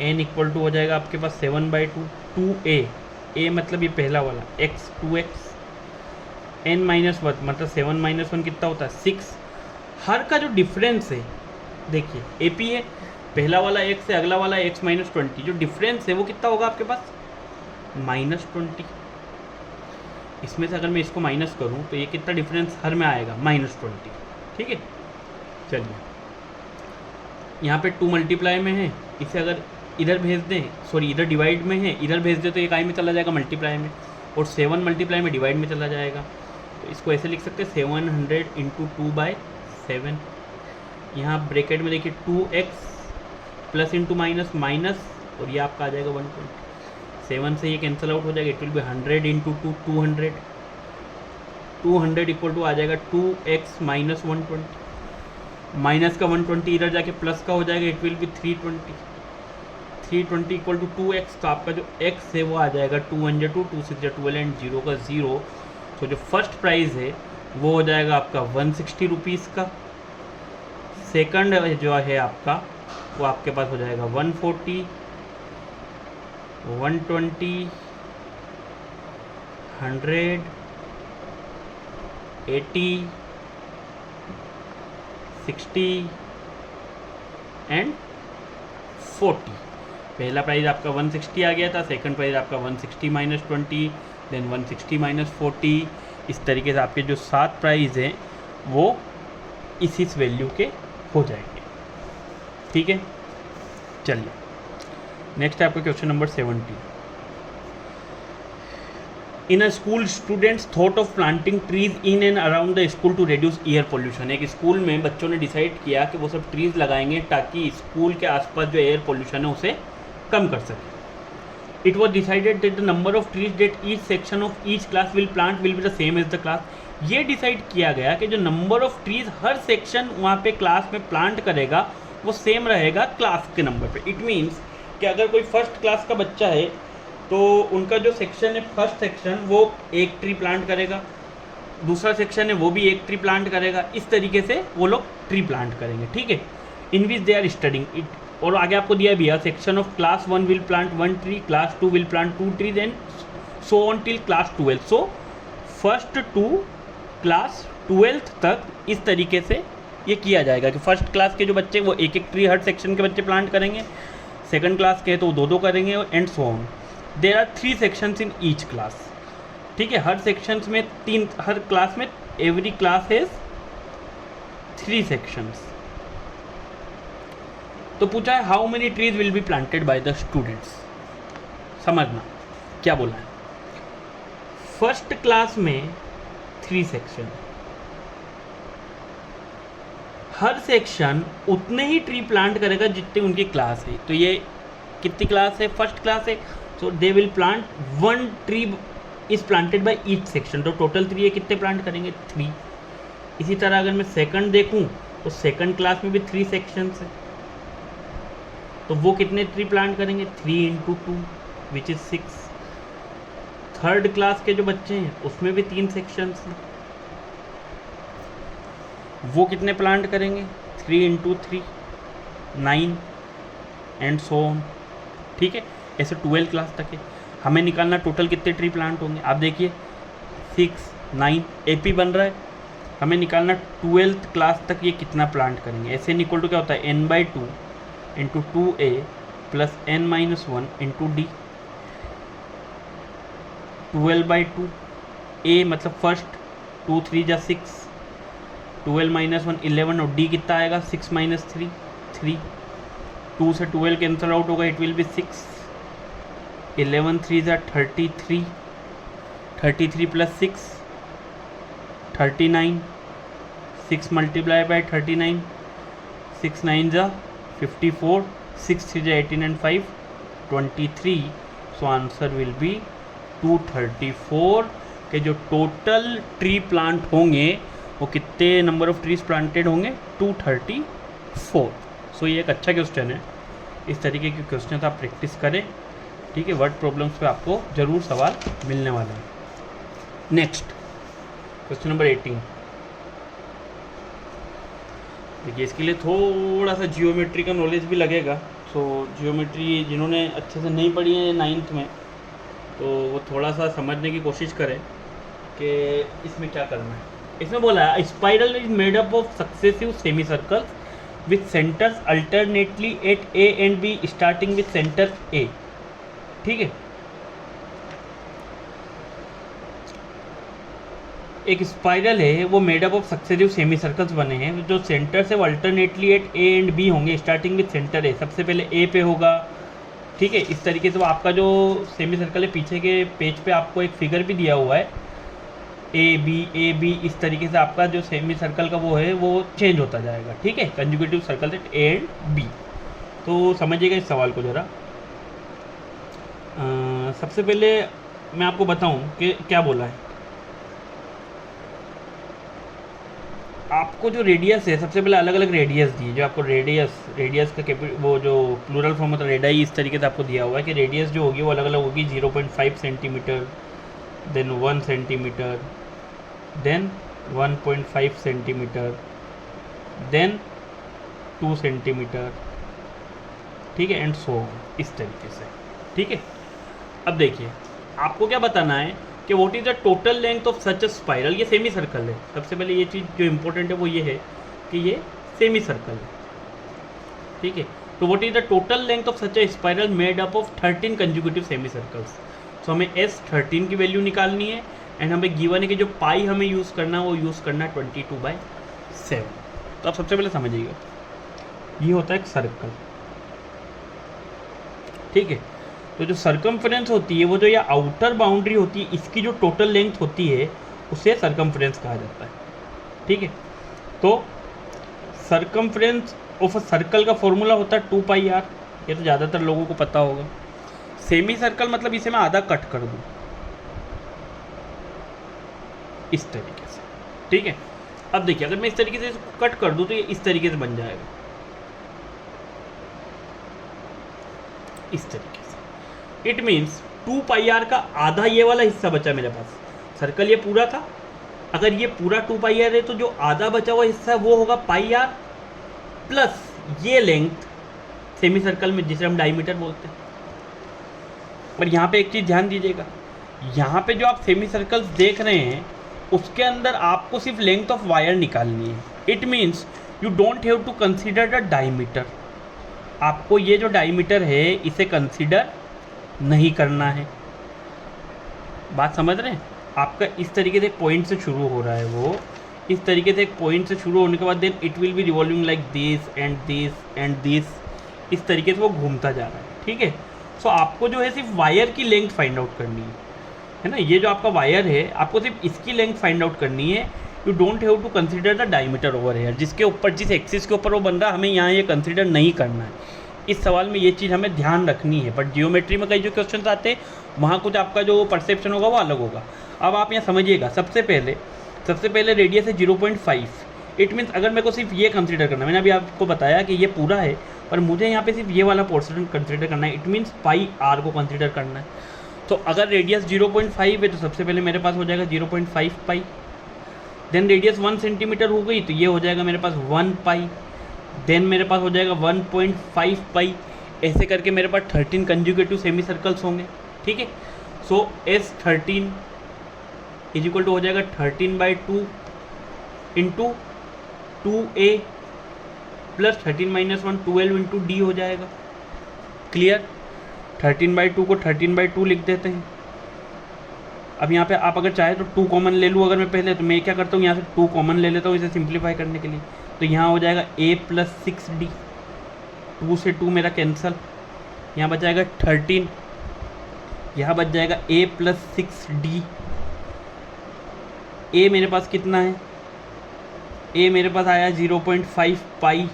n इक्वल टू हो जाएगा आपके पास 7/2, 2a, a मतलब ये पहला वाला x 2x, n माइनस 1 मतलब 7 माइनस 1 कितना होता है 6। हर का जो डिफरेंस है देखिए AP है, पहला वाला x है, अगला वाला x माइनस 20, जो डिफरेंस है वो कितना होगा आपके पास माइनस 20। इसमें से अगर मैं इसको माइनस करूं तो ये कितना डिफरेंस हर में आएगा माइनस 20। ठीक है, चलिए यहाँ पे 2 मल्टीप्लाई में है, इसे अगर इधर भेज दें, सॉरी इधर डिवाइड में है, इधर भेज दें तो एक आई में चला जाएगा मल्टीप्लाई में, और 7 मल्टीप्लाई में डिवाइड में चला जाएगा। तो इसको ऐसे लिख सकते हैं 700 इंटू 2/7। यहाँ ब्रैकेट में देखिए 2x plus into minus minus, और ये आपका आ जाएगा 120। 7 से ये कैंसिल आउट हो जाएगा, it will be 100 into 2 200। 200 equal to आ जाएगा 2x माइनस 120, माइनस का 120 इधर जाके प्लस का हो जाएगा, it will be 320। 320 equal to 2x, तो आपका जो x है वो आ जाएगा 2 1 2 2 6 12 एंड 0 का 0। तो जो फर्स्ट प्राइज़ है वो हो जाएगा आपका 160 रुपीज़ का। सेकंड जो है आपका वो आपके पास हो जाएगा 140, 120, 100, 80, 60 एंड 40। पहला प्राइस आपका 160 आ गया था, सेकंड प्राइस आपका 160 माइनस 20, देन 160 माइनस 40। इस तरीके से आपके जो 7 प्राइस हैं वो इस वैल्यू के हो जाएंगे। ठीक है, चलिए नेक्स्ट है आपका question number 70। In a school students thought of planting trees in and around the school to reduce air pollution. एक स्कूल में बच्चों ने डिसाइड किया कि वो सब ट्रीज लगाएंगे ताकि स्कूल के आसपास जो एयर पोल्यूशन है उसे कम कर सके। It was decided that the number of trees that each section of each class will plant will be the same as the class. ये डिसाइड किया गया कि जो नंबर ऑफ ट्रीज हर सेक्शन वहाँ पे क्लास में प्लांट करेगा वो सेम रहेगा क्लास के नंबर पे। इट मीन्स कि अगर कोई फर्स्ट क्लास का बच्चा है तो उनका जो सेक्शन है फर्स्ट सेक्शन वो 1 ट्री प्लांट करेगा, दूसरा सेक्शन है वो भी 1 ट्री प्लांट करेगा। इस तरीके से वो लोग ट्री प्लांट करेंगे। ठीक है, in which they are studying it, और आगे आपको दिया भी है section of class 1 will plant 1 tree, class 2 will plant 2 trees and so on till class 12। So first to class 12th तक इस तरीके से ये किया जाएगा कि फर्स्ट क्लास के जो बच्चे वो एक एक ट्री हर सेक्शन के बच्चे प्लांट करेंगे, सेकंड क्लास के तो वो 2-2 करेंगे, and so on. There are 3 sections in each class, ठीक है, हर सेक्शंस में 3, हर क्लास में एवरी क्लास हैज 3 सेक्शंस। तो पूछा है how many trees will be planted by the students. समझना क्या बोला है, फर्स्ट क्लास में 3 सेक्शन, हर सेक्शन उतने ही ट्री प्लांट करेगा जितने उनकी क्लास है। तो ये कितनी क्लास है, फर्स्ट क्लास है, so they will plant 1 tree is planted by each section. तो टोटल 3 है, कितने प्लांट करेंगे 3। इसी तरह अगर मैं सेकंड देखूं तो सेकंड क्लास में भी 3 सेक्शंस है, तो वो कितने ट्री प्लांट करेंगे 3 × 2 विच इज 6। थर्ड क्लास के जो बच्चे हैं उसमें भी 3 सेक्शंस हैं, वो कितने प्लांट करेंगे 3 × 3 9 एंड सो ऑन, ठीक है। ऐसे 12 क्लास तक है, हमें निकालना टोटल कितने ट्री प्लांट होंगे। आप देखिए 6 9 AP बन रहा है, हमें निकालना 12th क्लास तक ये कितना प्लांट करेंगे। ऐसे इक्वल टू क्या होता है n/2 × 2a + n-1 × d। 12/2 a मतलब फर्स्ट, 2 3 जा 6, 12 - 1 11, और d कितना आएगा 6 - 3 3, 2 से 12 कैंसल आउट होगा, इट विल बी 6, 11 3 जा 33, 33 + 6 39, 6 × 39, 6 9 जा 54, 6 3 जा 18 and 5 23। So answer will be 234 के जो टोटल ट्री प्लांट होंगे वो कितने नंबर ऑफ ट्रीज प्लांटेड होंगे 234। सो ये एक अच्छा क्वेश्चन है, इस तरीके के क्वेश्चन आप प्रैक्टिस करें, ठीक है। वर्ड प्रॉब्लम्स पे आपको ज़रूर सवाल मिलने वाला है। नेक्स्ट क्वेश्चन नंबर 18, देखिए इसके लिए थोड़ा सा जियोमेट्री का नॉलेज भी लगेगा। सो जियोमेट्री जिन्होंने अच्छे से नहीं पढ़ी है 9th में, तो वो थोड़ा सा समझने की कोशिश करें कि इसमें क्या करना है। इसमें बोला है spiral is made up of successive semi circles with centres alternately at A and B starting with centre A, ठीक है। एक स्पाइरल है वो made up of successive semi circles बने हैं जो सेंटर से वो alternately at A and B होंगे स्टार्टिंग विथ सेंटर A। सबसे पहले A पे होगा, ठीक है। इस तरीके से वो आपका जो सेमी सर्कल है पीछे के पेज पे आपको एक फिगर भी दिया हुआ है A B, इस तरीके से आपका जो सेमी सर्कल का वो है वो चेंज होता जाएगा, ठीक है। Conjugative circle eight A and B। तो समझिएगा इस सवाल को ज़रा। सबसे पहले मैं आपको बताऊं कि क्या बोला है। आपको जो रेडियस है, सबसे पहले अलग अलग रेडियस दिए, जो आपको रेडियस का वो जो प्लूरल फॉर्म होता है रेडाई, इस तरीके से आपको दिया हुआ है कि रेडियस जो होगी वो अलग अलग होगी। 0.5 centimetre, then 1 centimetre, then 1.5 centimetre, then 2 centimetre, ठीक है, एंड सो इस तरीके से, ठीक है। अब देखिए आपको क्या बताना है कि what is the total length of such a spiral. ये सेमी सर्कल है, सबसे पहले ये चीज़ जो इम्पोर्टेंट है वो ये है कि ये सेमी सर्कल है, ठीक है। तो what is the total length of such a spiral made up of 13 conjugative semi circles. So हमें S13 की वैल्यू निकालनी है, एंड हमें गिवन है कि जो पाई हमें यूज़ करना है वो यूज़ करना है 22/7। तो आप सबसे पहले समझिएगा ये होता है एक सर्कल, ठीक है। तो जो सर्कमफ्रेंस होती है वो जो ये आउटर बाउंड्री होती है इसकी जो टोटल लेंथ होती है उसे सर्कमफ्रेंस कहा जाता है, ठीक है। तो सर्कमफ्रेंस ऑफ अ सर्कल का फॉर्मूला होता है 2πr, ये तो ज़्यादातर लोगों को पता होगा। सेमी सर्कल मतलब इसे मैं आधा कट कर दूँ इस तरीके से, ठीक है। अब देखिए अगर मैं इस तरीके से कट कर दूँ तो ये इस तरीके से बन जाएगा, इस तरीके से। इट मीन्स 2πr का आधा ये वाला हिस्सा बचा मेरे पास। सर्कल ये पूरा था, अगर ये पूरा 2πr है तो जो आधा बचा हुआ हिस्सा है वो होगा πr प्लस ये लेंथ सेमी सर्कल में जिसे हम डायमीटर बोलते हैं। पर यहाँ पे एक चीज़ ध्यान दीजिएगा, यहाँ पे जो आप सेमी सर्कल्स देख रहे हैं उसके अंदर आपको सिर्फ लेंथ ऑफ वायर निकालनी है। It means you don't have to consider the diameter. आपको ये जो डायमीटर है इसे कंसीडर नहीं करना है। बात समझ रहे हैं? आपका इस तरीके से एक पॉइंट से शुरू हो रहा है, वो इस तरीके से एक पॉइंट से शुरू होने के बाद then it will be revolving like this and this and this, इस तरीके से वो घूमता जा रहा है, ठीक है। सो आपको जो है सिर्फ वायर की लेंथ फाइंड आउट करनी है ना। ये जो आपका वायर है आपको सिर्फ इसकी लेंथ फाइंड आउट करनी है। You don't have to consider the diameter over here, जिसके ऊपर जिस एक्सिस के ऊपर वो बन रहा है हमें यहाँ ये कंसीडर नहीं करना है। इस सवाल में ये चीज़ हमें ध्यान रखनी है। बट जियोमेट्री में कई जो क्वेश्चन आते हैं वहाँ कुछ आपका जो परसेप्शन होगा वो अलग होगा। अब आप यहाँ समझिएगा, सबसे पहले रेडियस है 0.5। इट मीन्स अगर मेरे को सिर्फ ये कंसीडर करना है, मैंने अभी आपको बताया कि ये पूरा है पर मुझे यहाँ पे सिर्फ ये वाला पोर्शन कंसीडर करना है। इट मीन्स पाई आर को कंसीडर करना है। तो अगर रेडियस 0.5 है तो सबसे पहले मेरे पास हो जाएगा 0.5 पाई। देन रेडियस 1 सेंटीमीटर हो गई तो ये हो जाएगा मेरे पास 1 पाई। देन मेरे पास हो जाएगा 1.5 पाई। ऐसे करके मेरे पास 13 कंजुगेटिव सेमी सर्कल्स होंगे, ठीक है। सो S13 इज इक्वल टू हो जाएगा 13/2 into 2A plus 13-1 12 into D हो जाएगा। क्लियर? 13/2 को 13/2 लिख देते हैं। अब यहाँ पे आप अगर चाहे तो 2 कॉमन ले लूँ अगर मैं पहले, तो मैं क्या करता हूँ यहाँ से 2 कॉमन ले लेता हूँ इसे सिंप्लीफाई करने के लिए। तो यहाँ हो जाएगा A प्लस 6D, 2 से 2 मेरा कैंसल, यहाँ बच जाएगा 13, यहाँ बच जाएगा A प्लस 6D। A मेरे पास कितना है? A मेरे पास आया 0.5 पाई।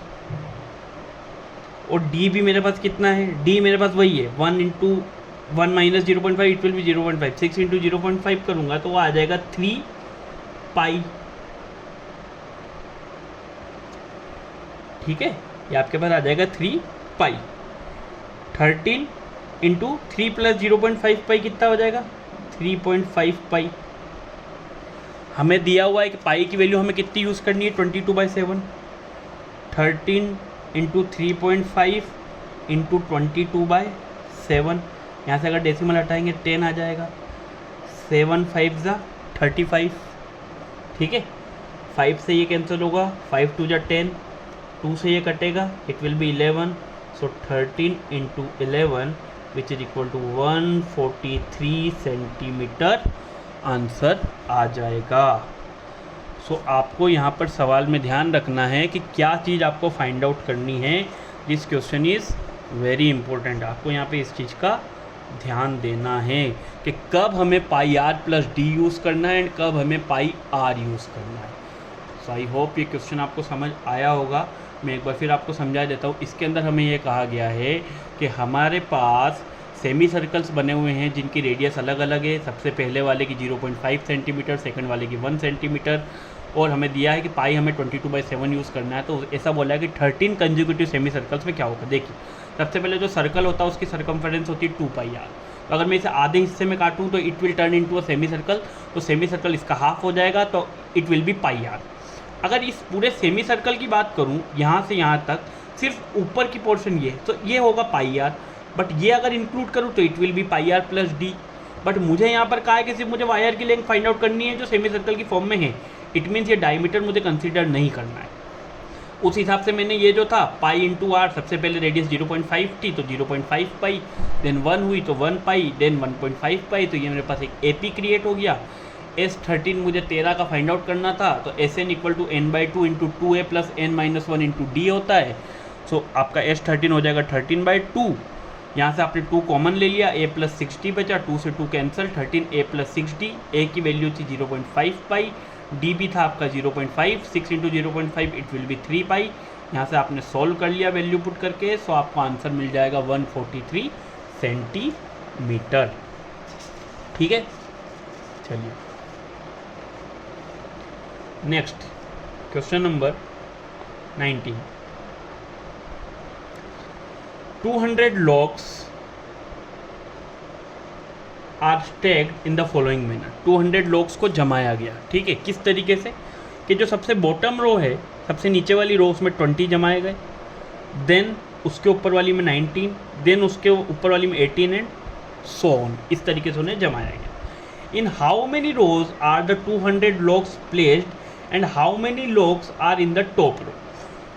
और D भी मेरे पास कितना है? D मेरे पास वही है 1 into 1 minus 0.5 it will B 0.5। 6 into 0.5 करूँगा तो वो आ जाएगा 3 पाई, ठीक है। ये आपके पास आ जाएगा 3 पाई। 13 इंटू 3 प्लस 0.5 पाई कितना हो जाएगा? 3.5 पाई। हमें दिया हुआ है कि पाई की वैल्यू हमें कितनी यूज़ करनी है? 22/7। 13 इंटू 3.5 इंटू 22/7। यहाँ से अगर डेसिमल हटाएंगे 10 आ जाएगा। 7 5 ज़ा 35, ठीक है। 5 से ये कैंसिल होगा, 5 2 ज़ा 10, 2 से ये कटेगा, it will be 11। So 13 into 11 which is equal to 143 centimetre answer आ जाएगा। सो आपको यहाँ पर सवाल में ध्यान रखना है कि क्या चीज़ आपको फाइंड आउट करनी है। This question is very important. आपको यहाँ पे इस चीज़ का ध्यान देना है कि कब हमें पाई आर प्लस डी यूज़ करना है एंड कब हमें पाई आर यूज़ करना है। सो आई होप ये क्वेश्चन आपको समझ आया होगा। मैं एक बार फिर आपको समझा देता हूँ। इसके अंदर हमें ये कहा गया है कि हमारे पास सेमी सर्कल्स बने हुए हैं जिनकी रेडियस अलग अलग है। सबसे पहले वाले की 0.5 सेंटीमीटर, सेकंड वाले की 1 सेंटीमीटर, और हमें दिया है कि पाई हमें 22/7 यूज़ करना है। तो ऐसा बोला है कि 13 कंज्यूगेटिव सेमी सर्कल्स में क्या होगा। देखिए, सबसे पहले जो सर्कल होता है उसकी सर्कमफेरेंस होती है 2 पाई आर। तो अगर मैं इसे आधे हिस्से में काटूँ तो it will turn into a semi circle. तो सेमी सर्कल इसका हाफ हो जाएगा तो it will be pi r. अगर इस पूरे सेमी सर्कल की बात करूँ यहाँ से यहाँ तक, सिर्फ ऊपर की पोर्शन ये, तो ये होगा पाई आर। बट ये अगर इंक्लूड करूँ तो it will be pi r plus D. But मुझे यहाँ पर कहा है कि सिर्फ मुझे वायर की लेंथ फाइंड आउट करनी है जो सेमी सर्कल की फॉर्म में है। इट मीन्स ये डायमीटर मुझे कंसीडर नहीं करना है। उस हिसाब से मैंने ये जो था पाई इंटू आर, सबसे पहले रेडियस 0.5 थी तो 0.5 पाई, देन 1 हुई तो 1 पाई, देन 1.5 पाई। तो ये मेरे पास एक AP क्रिएट हो गया। S13 मुझे 13 का फाइंड आउट करना था तो Sn equal to n/2 into 2A plus n-1 into D होता है। सो आपका S13 हो जाएगा 13/2। यहाँ से आपने 2 कॉमन ले लिया, A प्लस 6D बचा, 2 से 2 cancel, 13A plus 6D। A की वैल्यू थी 0.5 पाई, D भी था आपका 0.5, 6 इंटू 0.5 इट विल बी 3 पाई। यहाँ से आपने सॉल्व कर लिया वैल्यू पुट करके। सो आपको आंसर मिल जाएगा 143 सेंटीमीटर, ठीक है। चलिए next question number 19। 200 logs are stacked in the following manner. 200 logs को जमाया गया, ठीक है। किस तरीके से कि जो सबसे बॉटम रो है, सबसे नीचे वाली रो, उसमें 20 जमाए गए, देन उसके ऊपर वाली में 19, देन उसके ऊपर वाली में 18 एंड सो ऑन। इस तरीके से उन्हें जमाया गया। In how many rows are the 200 logs placed and how many logs are in the top row.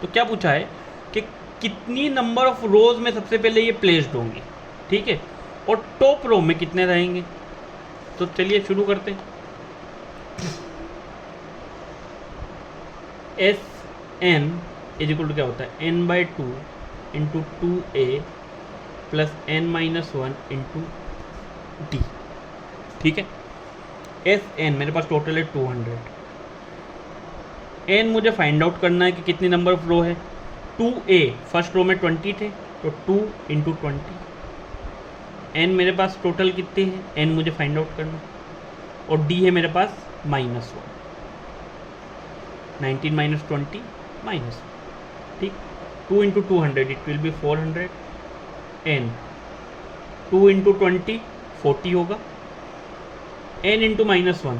तो क्या पूछा है कि कितनी नंबर ऑफ रोज में सबसे पहले ये प्लेस्ड होंगे, ठीक है, और टॉप रो में कितने रहेंगे। तो चलिए शुरू करते हैं। S n is equal to क्या होता है, n/2 into 2a plus n-1 into D, ठीक है। एस एन मेरे पास टोटल है 200। एन मुझे फाइंड आउट करना है कि कितनी नंबर ऑफ रो है। 2a फर्स्ट रो में 20 थे, तो 2 इंटू 20। एन मेरे पास टोटल कितने हैं, एन मुझे फाइंड आउट करना है, और डी है मेरे पास -1। 19 माइनस 20 -1, ठीक। 2 into 200 it will be 400। N 2 into 20 40 होगा। n into -1 -n,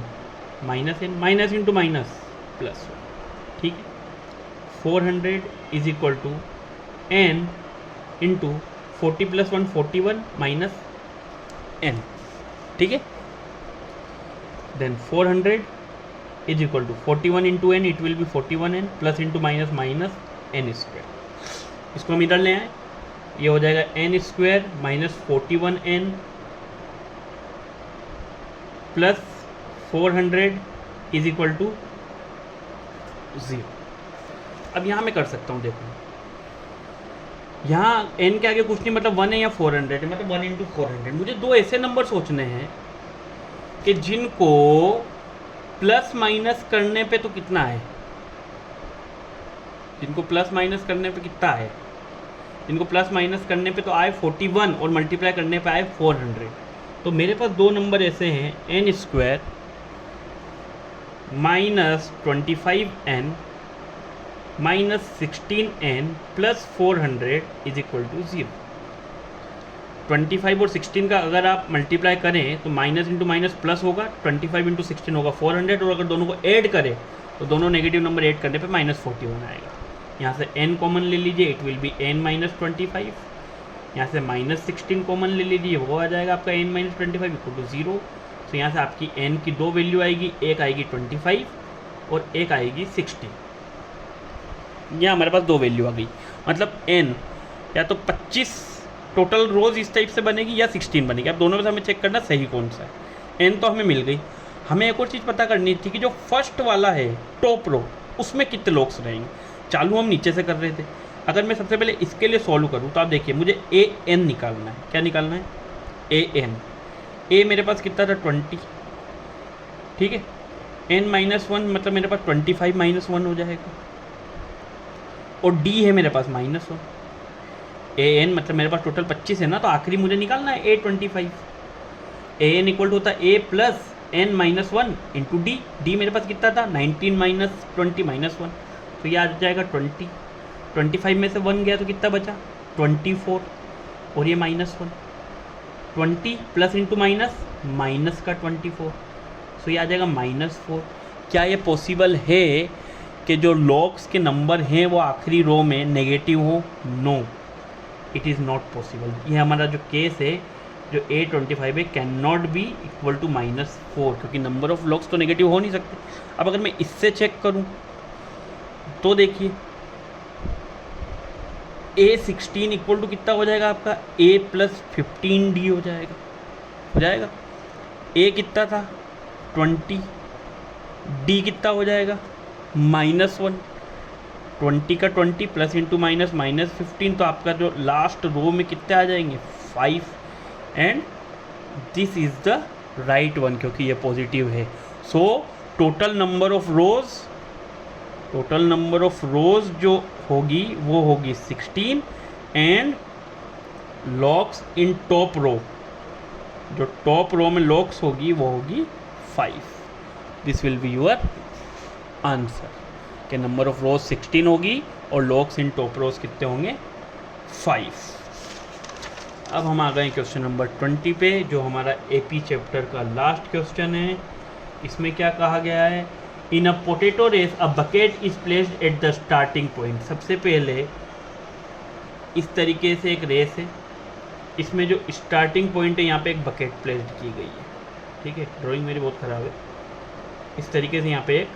minus into minus +1, ठीक है। 400 is equal to n into 40 + 1 41 minus n, ठीक है। Then 400 is equal to 41 into n, it will be 41n plus into minus minus n square. इसको हम इधर ले आए, ये हो जाएगा n square minus 41n plus 400 is equal to 0। अब यहाँ मैं कर सकता हूँ, देखो यहाँ n के आगे कुछ नहीं, मतलब 1 है या 400 है, मतलब 1 इंटू 400। मुझे दो ऐसे नंबर सोचने हैं कि जिनको प्लस माइनस करने पे तो कितना है, जिनको प्लस माइनस करने पे कितना है, जिनको प्लस माइनस करने पे तो आए 41 और मल्टीप्लाई करने पे आए 400। तो मेरे पास दो नंबर ऐसे हैं, n square minus 25n minus 16n plus 400 is equal to 0। 25 और 16 का अगर आप मल्टीप्लाई करें तो माइनस इंटू माइनस प्लस होगा, 25 इंटू 16 होगा 400, और अगर दोनों को ऐड करें तो दोनों नेगेटिव नंबर ऐड करने पे -41 आएगा। यहाँ से n कॉमन ले लीजिए, it will B n minus 25। यहाँ से -16 कॉमन ले लीजिए, वो आ जाएगा आपका n माइनस 25 इक्वल टू 0। तो यहाँ से आपकी n की दो वैल्यू आएगी, एक आएगी 25 और एक आएगी 16। यहाँ हमारे पास दो वैल्यू आ गई, मतलब n या तो 25 टोटल रोज इस टाइप से बनेगी या 16 बनेगी। अब दोनों में से हमें चेक करना सही कौन सा है। n तो हमें मिल गई, हमें एक और चीज़ पता करनी थी कि जो फर्स्ट वाला है टॉप रो उसमें कितने लॉक्स रहेंगे। चालू हम नीचे से कर रहे थे, अगर मैं सबसे पहले इसके लिए सॉल्व करूँ तो आप देखिए मुझे an निकालना है। क्या निकालना है, an। a मेरे पास कितना था 20, ठीक है। n-1 मतलब मेरे पास 25 -1 हो जाएगा, और d है मेरे पास -1। an मतलब मेरे पास टोटल 25 है ना, तो आखिरी मुझे निकालना है a25। an इक्वल टू होता है a plus n-1 into D. D मेरे पास कितना था 19 माइनस 20 -1, तो ये आ जाएगा 20। 25 में से 1 गया तो कितना बचा 24, और ये -1। 20 प्लस इंटू माइनस माइनस का 24, सो ये आ जाएगा -4। क्या ये पॉसिबल है कि जो लॉग्स के नंबर हैं वो आखिरी रो में नेगेटिव हो? No, it is not possible. ये हमारा जो केस है, जो a25 है, can not be equal to -4, क्योंकि नंबर ऑफ लॉग्स तो नेगेटिव हो नहीं सकते। अब अगर मैं इससे चेक करूं तो देखिए a16 इक्वल टू कितना हो जाएगा आपका a प्लस 15d हो जाएगा। a कितना था 20, d कितना हो जाएगा -1। 20 का 20 प्लस इंटू माइनस -15, तो आपका जो लास्ट रो में कितने आ जाएंगे 5, and this is the right one क्योंकि ये पॉजिटिव है। So total number of rows जो होगी वो होगी 16, and logs in top row, जो टॉप रो में लॉक्स होगी वो होगी 5। This will be your answer कि नंबर ऑफ रोज 16 होगी और लॉक्स इन टॉप रोज कितने होंगे 5। अब हम आ गए क्वेश्चन नंबर 20 पे, जो हमारा एपी चैप्टर का लास्ट क्वेश्चन है। इसमें क्या कहा गया है, in a potato race a bucket is placed at the starting point. सबसे पहले इस तरीके से एक रेस है, इसमें जो स्टार्टिंग पॉइंट है यहाँ पे एक बकेट प्लेस्ड की गई है, ठीक है। ड्राइंग मेरी बहुत ख़राब है। इस तरीके से यहाँ पे एक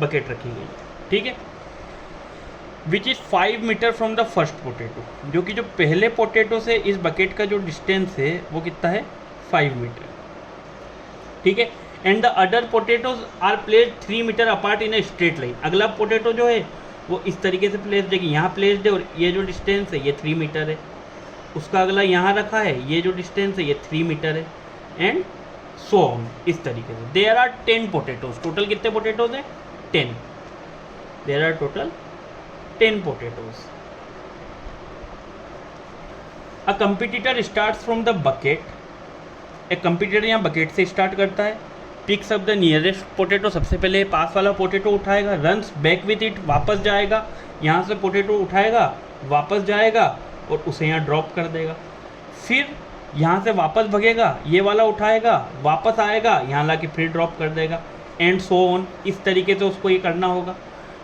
बकेट रखी गई है, ठीक है। Which is 5 metre from the first potato, जो कि जो पहले पोटैटो से इस बकेट का जो डिस्टेंस है वो कितना है 5 मीटर, ठीक है। And the other potatoes are placed 3 metre apart in a straight line. अगला पोटैटो जो है वो इस तरीके से प्लेस्ड है कि यहाँ प्लेस्ड है और ये जो डिस्टेंस है ये 3 मीटर है। उसका अगला यहाँ रखा है, ये जो डिस्टेंस है ये 3 मीटर है, एंड सो ऑन, इस तरीके से। There are 10 potatoes. टोटल कितने पोटैटोज हैं? 10। There are total 10 potatoes. A competitor starts from the bucket. एक competitor यहाँ बकेट से स्टार्ट करता है, picks up the nearest potato, सबसे पहले पास वाला पोटैटो उठाएगा, रन्स बैक विथ इट, वापस जाएगा, यहाँ से पोटैटो उठाएगा, वापस जाएगा और उसे यहाँ ड्रॉप कर देगा। फिर यहाँ से वापस भगेगा, ये वाला उठाएगा, वापस आएगा, यहाँ ला के फिर ड्रॉप कर देगा, एंड सो ऑन। इस तरीके से उसको ये करना होगा,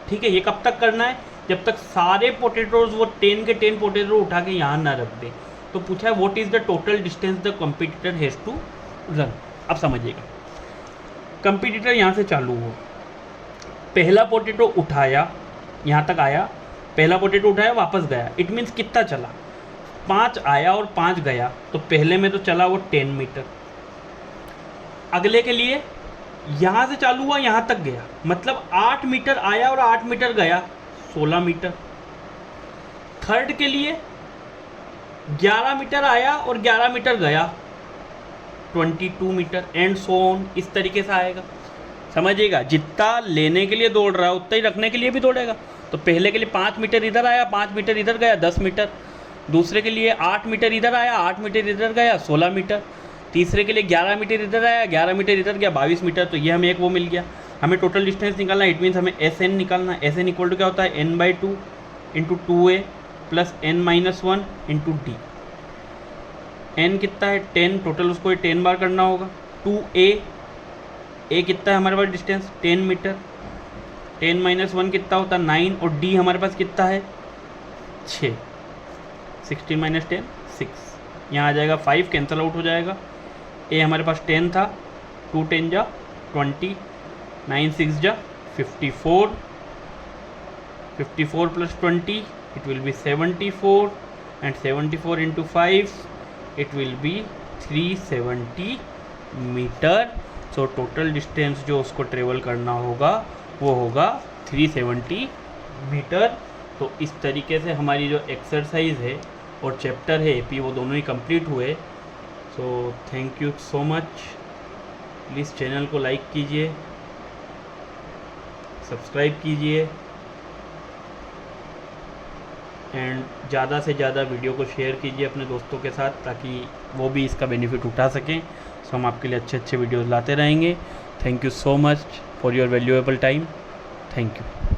ठीक है। ये कब तक करना है? जब तक सारे पोटैटोज वो 10 के 10 पोटैटो उठा के यहाँ ना रख दे। तो पूछा है what is the total distance the competitor has to run. अब समझिएगा, कॉम्पिटिटर यहाँ से चालू हो, पहला पोटैटो उठाया, यहाँ तक आया, पहला पोटैटो उठाया, वापस गया, इट मीन्स कितना चला? 5 आया और 5 गया, तो पहले में तो चला वो 10 मीटर। अगले के लिए यहाँ से चालू हुआ, यहाँ तक गया, मतलब 8 मीटर आया और 8 मीटर गया, 16 मीटर। थर्ड के लिए 11 मीटर आया और 11 मीटर गया, 22 मीटर, एंड सो ऑन। इस तरीके से आएगा, समझिएगा। जितना लेने के लिए दौड़ रहा है उतना ही रखने के लिए भी दौड़ेगा। तो पहले के लिए 5 मीटर इधर आया, 5 मीटर इधर गया, 10 मीटर। दूसरे के लिए 8 मीटर इधर आया, 8 मीटर इधर गया, 16 मीटर। तीसरे के लिए 11 मीटर इधर आया, 11 मीटर इधर गया, 22 मीटर। तो ये हमें एक वो मिल गया। हमें टोटल डिस्टेंस निकालना है, इट मीन्स हमें एस एन निकालना है। एस एन इक्वल टू क्या होता है? n/2 into 2a plus n-1 into D. n कितना है? 10, टोटल उसको 10 बार करना होगा। 2a, a कितना है हमारे पास डिस्टेंस? 10 मीटर। 10-1 कितना होता है? 9, और d हमारे पास कितना है? 6। 16 - 10 6। यहाँ आ जाएगा 5, कैंसल आउट हो जाएगा। a हमारे पास 10 था, 2 10 जा 20, 9 6 जा 54, 54 plus 20 it will be 74, and 74 into 5 it will be 370 metre. So total distance जो उसको ट्रेवल करना होगा वो होगा 370 मीटर। तो इस तरीके से हमारी जो एक्सरसाइज है और चैप्टर है एपी वो दोनों ही कंप्लीट हुए। So thank you so much. Please channel को लाइक कीजिए, सब्सक्राइब कीजिए, एंड ज़्यादा से ज़्यादा वीडियो को शेयर कीजिए अपने दोस्तों के साथ, ताकि वो भी इसका बेनिफिट उठा सकें। सो हम आपके लिए अच्छे अच्छे वीडियोज़ लाते रहेंगे। Thank you so much for your valuable time. Thank you.